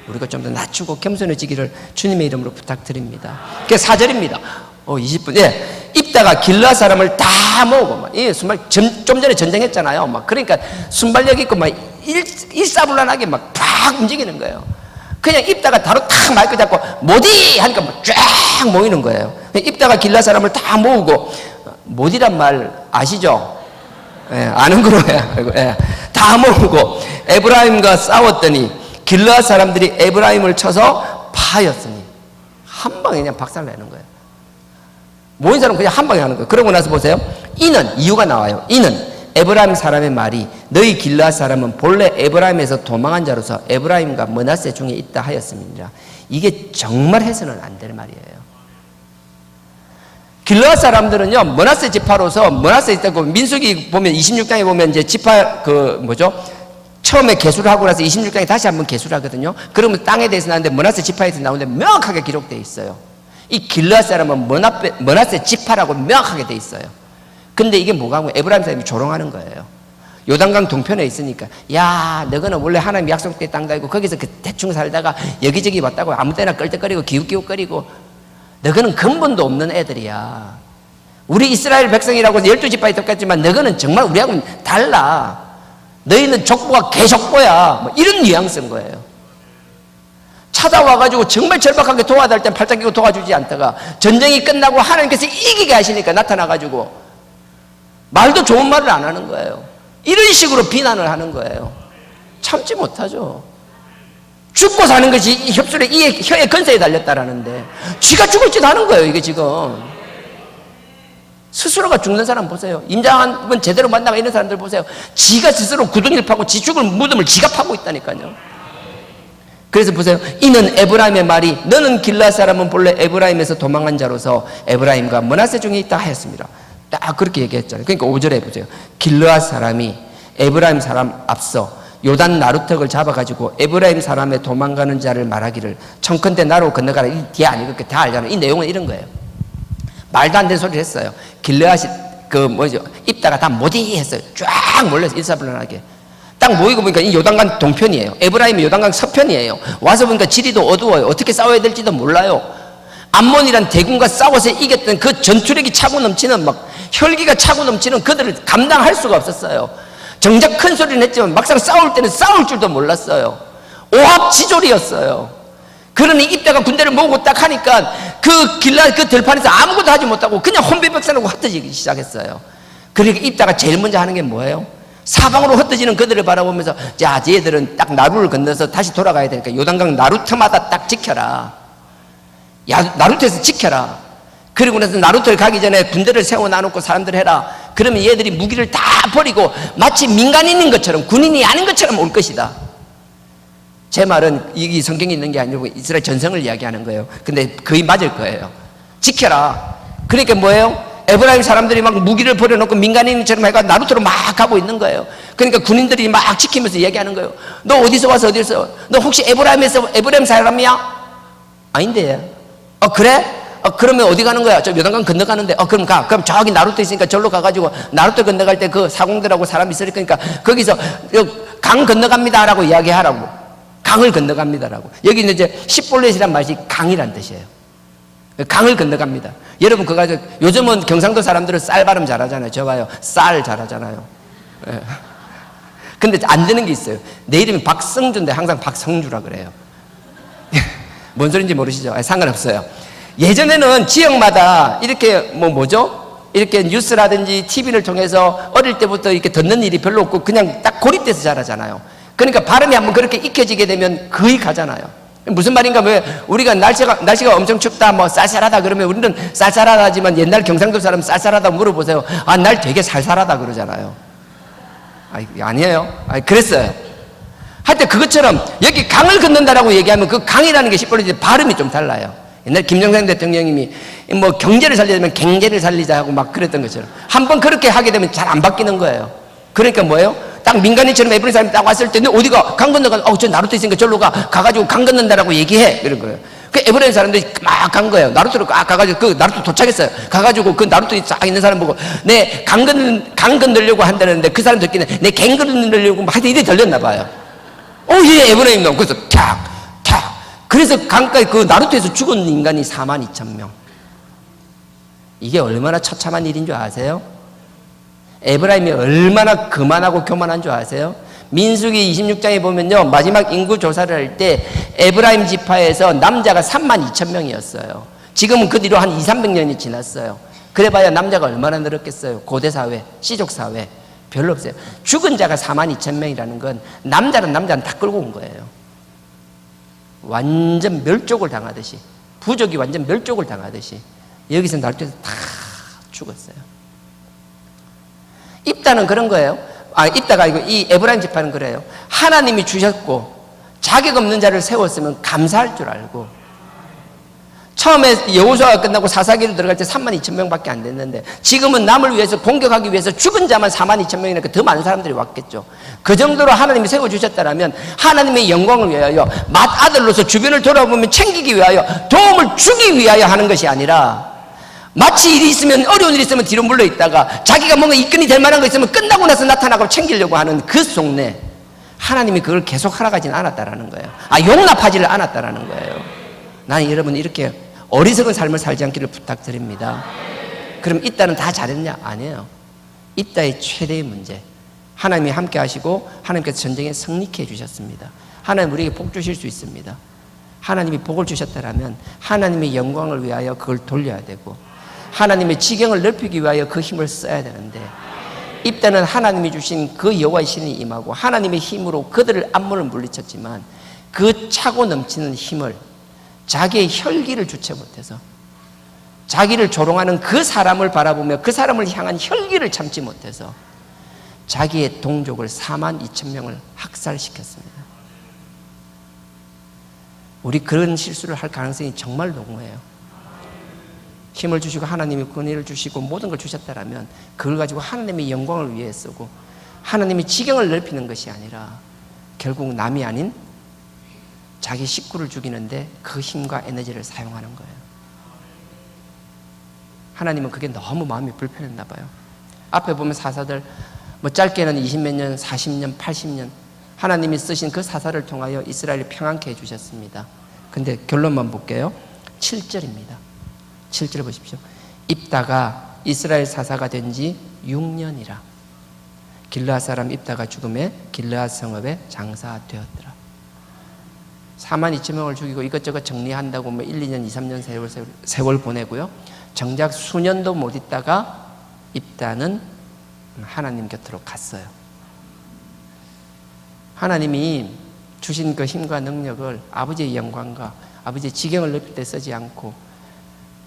우리가 좀 더 낮추고 겸손해지기를 주님의 이름으로 부탁드립니다. 그게 4절입니다. 20분. 예. 입다가 길르앗 사람을 다 모으고, 막, 예, 좀 전에 전쟁했잖아요. 막, 그러니까 순발력 있고, 막, 일사불란하게 막, 팍 움직이는 거예요. 그냥 입다가 바로 탁 마이크 잡고, 모디! 하니까 막 쫙 모이는 거예요. 입다가 길르앗 사람을 다 모으고, 모디란 말 아시죠? 예, 아는 거로 해요. 예. 다 모으고, 에브라임과 싸웠더니, 길르앗 사람들이 에브라임을 쳐서 파였으니, 한 방에 그냥 박살내는 거예요. 모인 사람은 그냥 한 방에 하는 거예요. 그러고 나서 보세요. 이는, 이유가 나와요. 이는 에브라임 사람의 말이 너희 길르앗 사람은 본래 에브라임에서 도망한 자로서 에브라임과 므낫세 중에 있다 하였습니다. 이게 정말 해서는 안 될 말이에요. 길르앗 사람들은요, 므낫세 지파로서, 므낫세 있다고 민수기 보면 26장에 보면 이제 지파 처음에 개수를 하고 나서 26장에 다시 한번 개수를 하거든요. 그러면 땅에 대해서 나오는데 므낫세 지파에서 나오는데 명확하게 기록되어 있어요. 이 길르앗 사람은 므낫세 지파라고 명확하게 돼 있어요. 근데 이게 뭐가 하고 에브라임 사람이 조롱하는 거예요. 요단강 동편에 있으니까, 야, 너거는 원래 하나님 약속된 땅도 아니고 거기서 그 대충 살다가 여기저기 왔다고 아무 때나 끌떡거리고 기웃기웃거리고, 너거는 근본도 없는 애들이야. 우리 이스라엘 백성이라고 12지파에 똑같지만 너거는 정말 우리하고는 달라. 너희는 족보가 개족보야. 뭐 이런 뉘앙스인 거예요. 찾아와가지고 정말 절박하게 도와달 땐 팔짱 끼고 도와주지 않다가 전쟁이 끝나고 하나님께서 이기게 하시니까 나타나가지고 말도 좋은 말을 안 하는 거예요. 이런 식으로 비난을 하는 거예요. 참지 못하죠. 죽고 사는 것이 협술의 혀의 근세에 달렸다라는데 쥐가 죽을지도 하는 거예요. 이게 지금 스스로가 죽는 사람 보세요. 임장한 제대로 만나가 있는 사람들 보세요. 지가 스스로 구덩이를 파고 지 죽을 무덤을 지가 파고 있다니까요. 그래서 보세요. 이는 에브라임의 말이 너는 길르앗 사람은 본래 에브라임에서 도망한 자로서 에브라임과 므낫세 중에 있다 하였습니다. 딱 그렇게 얘기했잖아요. 그러니까 5절에 보세요. 길르앗 사람이 에브라임 사람 앞서 요단 나루턱을 잡아가지고 에브라임 사람의 도망가는 자를 말하기를 청컨대 나로 건너가라. 이 뒤에 안 읽을게 다 알잖아요. 이 내용은 이런 거예요. 말도 안 되는 소리를 했어요. 길르앗이 입다가 다 모디 했어요. 쫙 몰려서 일사불란하게. 딱 모이고 보니까 이 요단강 동편이에요. 에브라임이 요단강 서편이에요. 와서 보니까 지리도 어두워요. 어떻게 싸워야 될지도 몰라요. 암몬이란 대군과 싸워서 이겼던 그 전투력이 차고 넘치는 막 혈기가 차고 넘치는 그들을 감당할 수가 없었어요. 정작 큰 소리는 했지만 막상 싸울 때는 싸울 줄도 몰랐어요. 오합지졸이었어요. 그러니 입다가 군대를 모으고 딱 하니까 그 길라 그 들판에서 아무것도 하지 못하고 그냥 혼비백산하고 흩어지기 시작했어요. 그러니까 입다가 제일 먼저 하는 게 뭐예요? 사방으로 흩어지는 그들을 바라보면서 자, 쟤들은 딱 나루를 건너서 다시 돌아가야 되니까 요단강 나루터마다 딱 지켜라. 나루터에서 지켜라. 그리고 나서 나루터를 가기 전에 군대를 세워놔놓고 사람들 해라. 그러면 얘들이 무기를 다 버리고 마치 민간인인 것처럼 군인이 아닌 것처럼 올 것이다. 제 말은 이 성경에 있는 게 아니고 이스라엘 전성을 이야기하는 거예요. 근데 거의 맞을 거예요. 지켜라. 그러니까 뭐예요? 에브라임 사람들이 막 무기를 버려놓고 민간인처럼 해가지고 나루터로 막 가고 있는 거예요. 그러니까 군인들이 막 지키면서 얘기하는 거예요. 너 어디서 와서 어디서? 너 혹시 에브라임 사람이야? 아닌데. 그래? 그러면 어디 가는 거야? 저 요단강 건너가는데. 그럼 가. 그럼 저기 나루터 있으니까 절로 가가지고 나루터 건너갈 때 그 사공들하고 사람이 있을 거니까 거기서 강 건너갑니다라고 이야기하라고. 강을 건너갑니다라고. 여기는 이제 십볼렛이란 말이 강이란 뜻이에요. 강을 건너갑니다. 여러분 그거 가지고 요즘은 경상도 사람들은 쌀 발음 잘하잖아요. 저 봐요. 쌀 잘하잖아요. 예. 근데 안 되는 게 있어요. 내 이름이 박성주인데 항상 박성주라 그래요. 뭔 소리인지 모르시죠? 상관없어요. 예전에는 지역마다 이렇게 이렇게 뉴스라든지 TV를 통해서 어릴 때부터 이렇게 듣는 일이 별로 없고 그냥 딱 고립돼서 자라잖아요. 그러니까 발음이 한번 그렇게 익혀지게 되면 거의 가잖아요. 무슨 말인가? 왜 우리가 날씨가 엄청 춥다, 쌀쌀하다 그러면 우리는 쌀쌀하다지만 옛날 경상도 사람 쌀쌀하다 물어보세요. 날 되게 살살하다 그러잖아요. 아니에요. 그랬어요. 하여튼 그것처럼 여기 강을 건넌다라고 얘기하면 그 강이라는 게 십벌레 발음이 좀 달라요. 옛날 김정삼 대통령님이 경제를 살리자면 갱제를 살리자 하고 막 그랬던 것처럼 한번 그렇게 하게 되면 잘 안 바뀌는 거예요. 그러니까 뭐예요? 딱 민간인처럼 에브라임 사람이 딱 왔을 때 너 어디가? 강 건너가. 저 나루터 있으니까 절로 가가지고 강 건넌다라고 얘기해. 이런 거예요. 그 에브라임 사람들이 막 간 거예요. 나루터로 가가지고 그 나루터 도착했어요. 가가지고 그 나루터에 쫙 있는 사람 보고 내 강 건너려고 한다는데 그 사람 듣기는 내 갱 건너려고 하여튼 이래 들렸나 봐요. 얘 에브라임 놈. 그래서 탁 그래서 강가에 그 나루토에서 죽은 인간이 42,000명. 이게 얼마나 처참한 일인 줄 아세요? 에브라임이 얼마나 거만하고 교만한 줄 아세요? 민수기 26장에 보면요, 마지막 인구 조사를 할 때 에브라임 지파에서 남자가 32,000명이었어요. 지금은 그 뒤로 한 200~300년이 지났어요. 그래봐야 남자가 얼마나 늘었겠어요. 고대사회, 시족사회 별로 없어요. 죽은 자가 42,000명이라는 건 남자는 다 끌고 온 거예요. 완전 멸족을 당하듯이, 부족이 완전 멸족을 당하듯이 여기서 나루토에서 다 죽었어요. 입다는 그런 거예요. 입다가 아니고 이 에브라임 지파는 그래요. 하나님이 주셨고 자격 없는 자를 세웠으면 감사할 줄 알고, 처음에 여호수아가 끝나고 사사기로 들어갈 때 32,000명밖에 안 됐는데 지금은 남을 위해서 공격하기 위해서 죽은 자만 42,000명이니까 더 많은 사람들이 왔겠죠. 그 정도로 하나님이 세워주셨다면 하나님의 영광을 위하여, 맏아들로서 주변을 돌아보면 챙기기 위하여, 도움을 주기 위하여 하는 것이 아니라, 마치 일이 있으면, 어려운 일이 있으면 뒤로 물러 있다가 자기가 뭔가 이끈이 될 만한 거 있으면 끝나고 나서 나타나고 챙기려고 하는 그 속내, 하나님이 그걸 계속 허락하지는 않았다라는 거예요. 용납하지를 않았다라는 거예요. 나는 여러분 이렇게 어리석은 삶을 살지 않기를 부탁드립니다. 그럼 이따는 다 잘했냐? 아니에요. 이따의 최대의 문제, 하나님이 함께 하시고 하나님께서 전쟁에 승리케 해주셨습니다. 하나님 우리에게 복 주실 수 있습니다. 하나님이 복을 주셨다면 하나님의 영광을 위하여 그걸 돌려야 되고, 하나님의 지경을 넓히기 위하여 그 힘을 써야 되는데, 입다는 하나님이 주신 그 여호와의 신이 임하고 하나님의 힘으로 그들을 암몬을 물리쳤지만 그 차고 넘치는 힘을 자기의 혈기를 주체 못해서, 자기를 조롱하는 그 사람을 바라보며 그 사람을 향한 혈기를 참지 못해서 자기의 동족을 42,000명을 학살시켰습니다. 우리 그런 실수를 할 가능성이 정말 농후해요. 힘을 주시고 하나님이 권위를 주시고 모든 걸 주셨다면 그걸 가지고 하나님의 영광을 위해 쓰고 하나님의 지경을 넓히는 것이 아니라 결국 남이 아닌 자기 식구를 죽이는데 그 힘과 에너지를 사용하는 거예요. 하나님은 그게 너무 마음이 불편했나 봐요. 앞에 보면 사사들 짧게는 20몇 년, 40년, 80년 하나님이 쓰신 그 사사를 통하여 이스라엘을 평안케 해주셨습니다. 근데 결론만 볼게요. 7절입니다. 7절 보십시오. 입다가 이스라엘 사사가 된 지 6년이라 길르앗 사람 입다가 죽음에 길르앗 성읍에 장사되었더라. 42,000명을 죽이고 이것저것 정리한다고 1, 2년, 2, 3년 세월 보내고요. 정작 수년도 못 있다가 입다는 하나님 곁으로 갔어요. 하나님이 주신 그 힘과 능력을 아버지의 영광과 아버지의 지경을 넓힐 때 쓰지 않고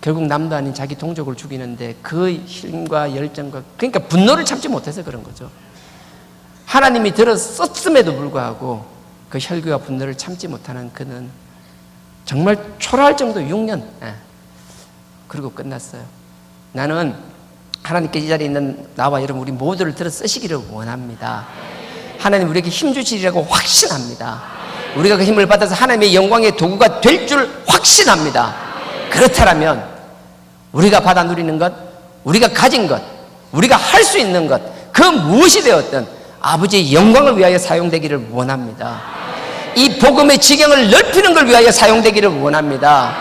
결국 남도 아닌 자기 동족을 죽이는데 그 힘과 열정과, 그러니까 분노를 참지 못해서 그런 거죠. 하나님이 들어 썼음에도 불구하고 그 혈기와 분노를 참지 못하는 그는 정말 초라할 정도 6년 그리고 끝났어요. 나는 하나님께 이 자리에 있는 나와 여러분 우리 모두를 들어 쓰시기를 원합니다. 하나님 우리에게 힘 주시리라고 확신합니다. 우리가 그 힘을 받아서 하나님의 영광의 도구가 될 줄 확신합니다. 그렇다면 우리가 받아 누리는 것, 우리가 가진 것, 우리가 할 수 있는 것, 그 무엇이 되었든 아버지의 영광을 위하여 사용되기를 원합니다. 이 복음의 지경을 넓히는 걸 위하여 사용되기를 원합니다.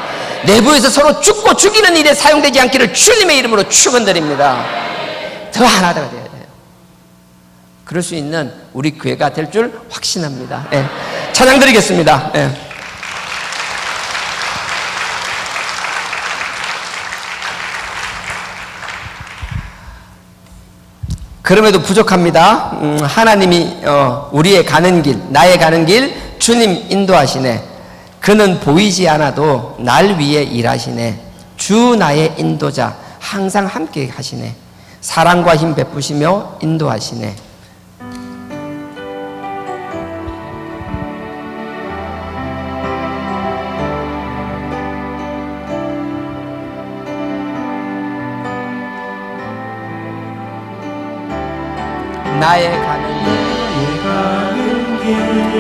내부에서 서로 죽고 죽이는 일에 사용되지 않기를 주님의 이름으로 축원드립니다. 더 하나가 돼야 돼요. 그럴 수 있는 우리 교회가 될 줄 확신합니다. 찬양 드리겠습니다. 그럼에도 부족합니다. 하나님이 우리의 가는 길, 나의 가는 길 주님 인도하시네. 그는 보이지 않아도 날 위해 일하시네. 주 나의 인도자 항상 함께 하시네. 사랑과 힘 베푸시며 인도하시네. 나의 가는 길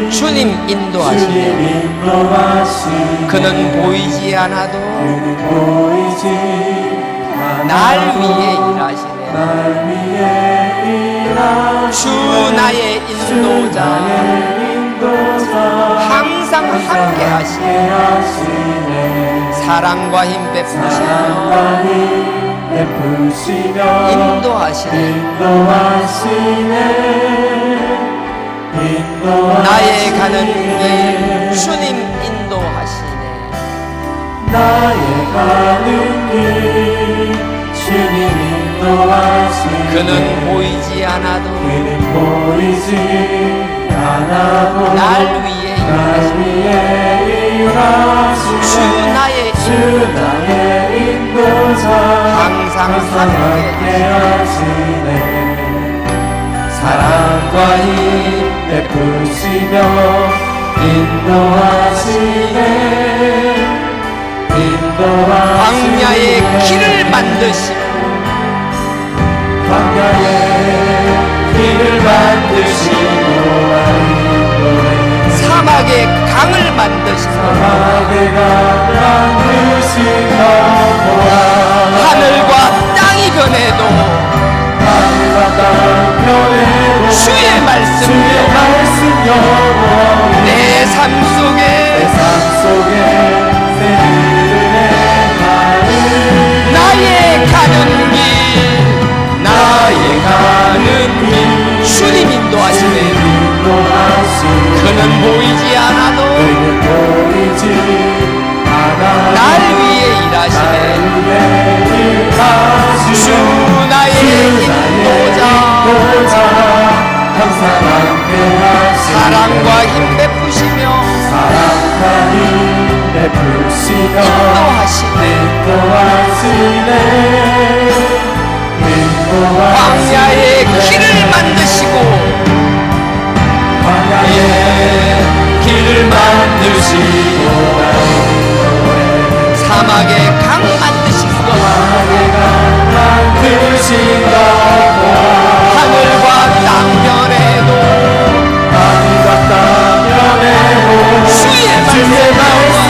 주님 인도하시네. 그는 보이지 않아도 날 위해 일하시네. 주 나의 인도자 항상 함께 하시네 사랑과 힘 베푸시며 베푸시며 인도하시네 나의 가는 길 주님 인도하시네 나의 가는 길 주님 인도하시네 그는 보이지 않아도 그는 보이지 않아도 날 위해 날 위해 일하시네 주 나의 주 나의 인도자 항상 함께 하시네 사랑과 힘 베푸시며 인도하시네 광야의 길을 만드시고 광야의 길을 만드시고 사막의 강을 만드시고 사막의 강을 만드시고 하늘과 땅이 변해도 하늘과 땅 변해도 주의 말씀 영원히 내 삶 속에 나의 가는 길 주님 인도하시네 그는 보이지 않아도 날 위해 일하시네 주 나의 인도자 사랑과 힘 베푸시며 인도하시네 광야의 길을 만드시고 사막의 강 만드시고 하늘과 땅 변해도 주의 말씀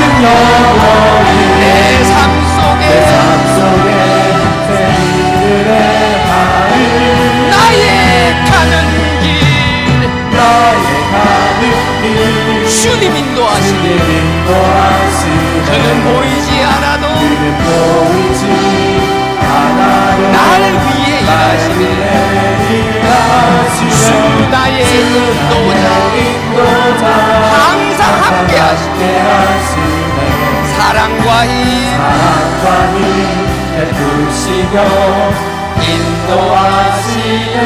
내 삶 속에 나의 가는 길 주님 인도하시네 그는 보이지 않아도 날 위해 일하시네 주 나의 인도자 항상 함께 하시네 사랑과 힘 베푸시며 인도하시네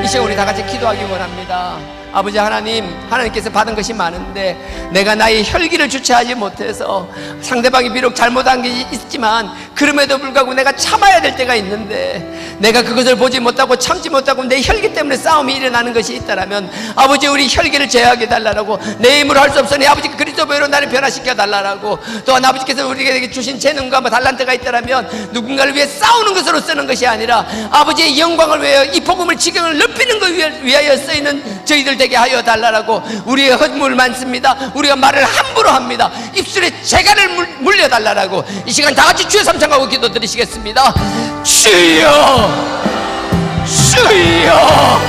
이 시간 우리 다 같이 기도하기 원합니다. 아버지 하나님께서 받은 것이 많은데 내가 나의 혈기를 주체하지 못해서 상대방이 비록 잘못한 게 있지만 그럼에도 불구하고 내가 참아야 될 때가 있는데 내가 그것을 보지 못하고 참지 못하고 내 혈기 때문에 싸움이 일어나는 것이 있다라면 아버지 우리 혈기를 제어하게 달라고 내 힘으로 할 수 없으니 아버지 그리스도 배로 나를 변화시켜 달라고 또한 아버지께서 우리에게 주신 재능과 달란트가 있다라면 누군가를 위해 싸우는 것으로 쓰는 것이 아니라 아버지의 영광을 위하여 이 복음을 지경을 넓히는 것 위하여 쓰이는 저희들 되게 하여 달라고 우리의 헛물 많습니다. 우리가 말을 함부로 합니다. 입술에 재갈을 물려달라고 이 시간 다 같이 주여 삼창하고 기도 드리시겠습니다. 주여 주여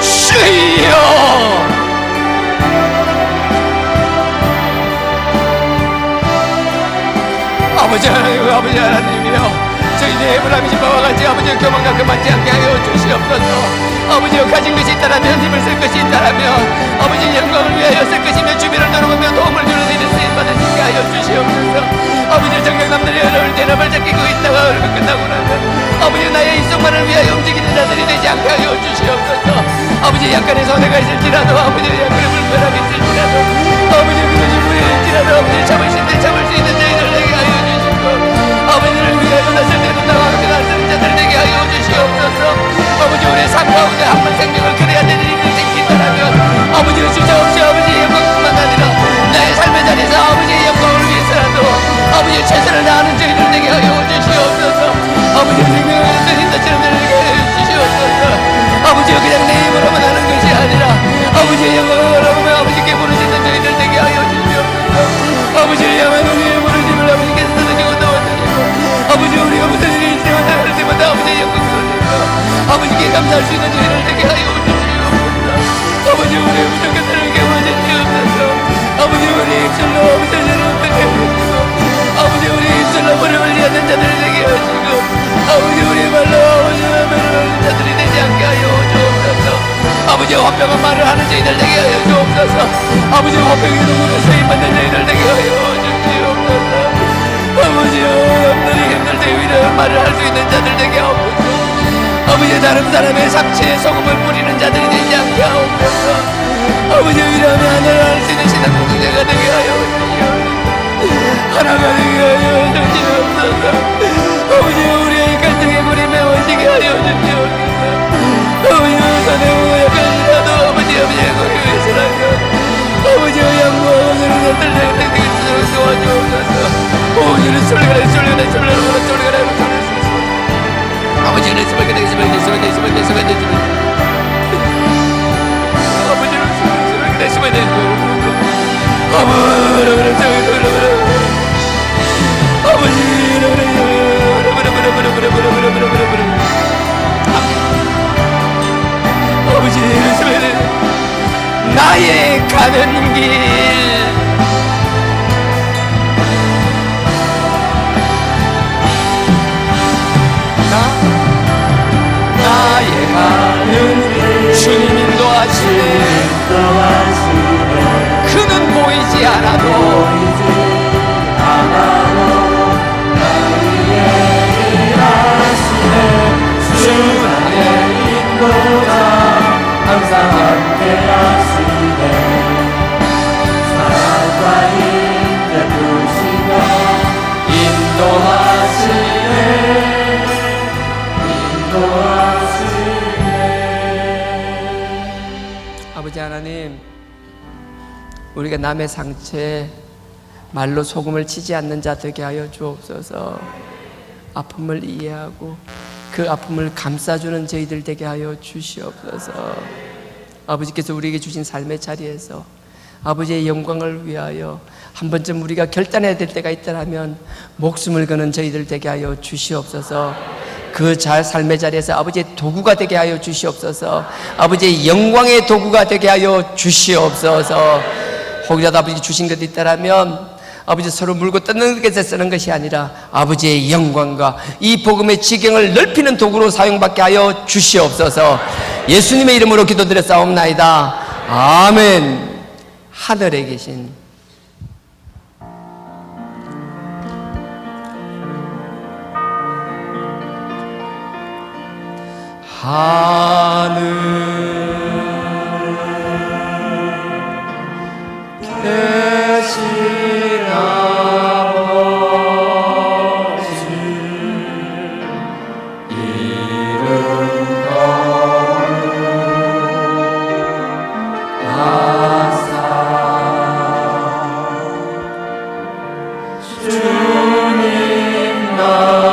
주여 아버지 하나님이여 저희의 에브라임의 바와 같이 아버지의 교만과 그만지 않게 하여 주시옵소서. 아버지여 가진 것이 있다라면 힘을 쓸 것이 있다라면 아버지의 영광을 위하여 쓸 것이며 주변을 돌아보며 도움을 주는 일을 쓰임받으시게 하여 주시옵소서. 아버지 정경남들이 어려울 때나 발잡히고 있다가 얼굴 끝나고 나면 아버지 나의 입속만을 위하여 움직이는 자들이 되지 않게 하여 주시옵소서. 아버지 약간의 손해가 있을지라도 아버지 약간의 불편함이 있을지라도 아버지 그것이 무리일지라도 아버지 참을 수 있는 저희들 되게 하여 주시고 아버지를 위하여 나설 때는 나와 함께 나서는 자들 되게 하여 주시옵소서. 아버지 우리의 삶 가운데 한 번 생명을 그래야 되는 일이 생긴다라면 아버지의 주저없이 아버지의 영광뿐만 아니라 나의 삶의 자리에서 아버지의 영광을 위해서라도 아버지의 최선을 다하는 저희들 되게 하여 주시옵소서. 아버지의 생명을 드린 것처럼 되게 하여 주시옵소서. 아버지여 그냥 내 힘으로만 하는 것이 아니라 아버지의 영광을 바라보며 아버지께 부르시는 저희들 되게 하여 주시옵소서. 아버지를 향한 우리의 부르심을 아버지께서 들으시고 도와주시고 아버지 우리가 무슨 일이 있지만 나갈 때마다 아버지의 영광을 돌리고 아버지께 감사할 수 있는 저희를 되게 하여 주시옵소서. 분명한 말을 하는 저희들 되게 하여 주옵소서. 아버지 화평의 도구로 세임받는 저희들 되게 하여 주옵소서. 아버지여 영들이 힘들 때 위대한 말을 할 수 있는 자들 되게 하옵소서. 아버지 다른 사람의 상처에 소금을 뿌리는 자들이 되지 않게 하옵소서. 아버지 위대한 하늘을 할 수 있는 신앙 공동체가 되게 하여 주옵소서. 하나가 되게 하여 주옵소서. 아버지 우리의 갈등의 골이 메워지게 하여 주옵소서. 아버지 선행과 약간이라도 아버지의 거기 위해서라면 아버지의 양보하고 서로 살뜰 도와주옵소서. 아버지는 솔가래 아버지는 나의 가는 길 나의 가는 길 주님 인도하시네. 그는 보이지 않아도 주 나의 인도자 항상 함께 하시네. 사랑과 힘 베푸시며 인도하시네. 아버지 하나님, 우리가 남의 상처에 말로 소금을 치지 않는 자 되게 하여 주옵소서. 아픔을 이해하고 그 아픔을 감싸주는 저희들 되게 하여 주시옵소서. 아버지께서 우리에게 주신 삶의 자리에서 아버지의 영광을 위하여 한 번쯤 우리가 결단해야 될 때가 있더라면 목숨을 거는 저희들 되게 하여 주시옵소서. 그 삶의 자리에서 아버지의 도구가 되게 하여 주시옵소서. 아버지의 영광의 도구가 되게 하여 주시옵소서. 혹이라도 아버지 주신 것이 있다라면 아버지 서로 물고 뜯는 것에 쓰는 것이 아니라 아버지의 영광과 이 복음의 지경을 넓히는 도구로 사용받게 하여 주시옵소서. 예수님의 이름으로 기도드렸사옵나이다. 아멘. 하늘에 계신 하늘 계신 아버지 이름 거룩하사 주님 나라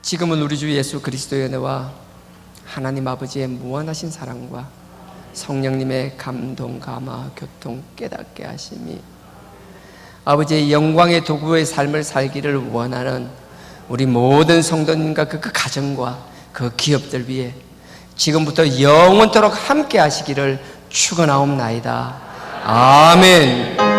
지금은 우리 주 예수 그리스도의 은혜와 하나님 아버지의 무한하신 사랑과 성령님의 감동, 감화, 교통, 깨닫게 하심이 아버지의 영광의 도구의 삶을 살기를 원하는 우리 모든 성도님과 그 가정과 그 기업들 위해 지금부터 영원토록 함께 하시기를 축원하옵나이다. 아멘.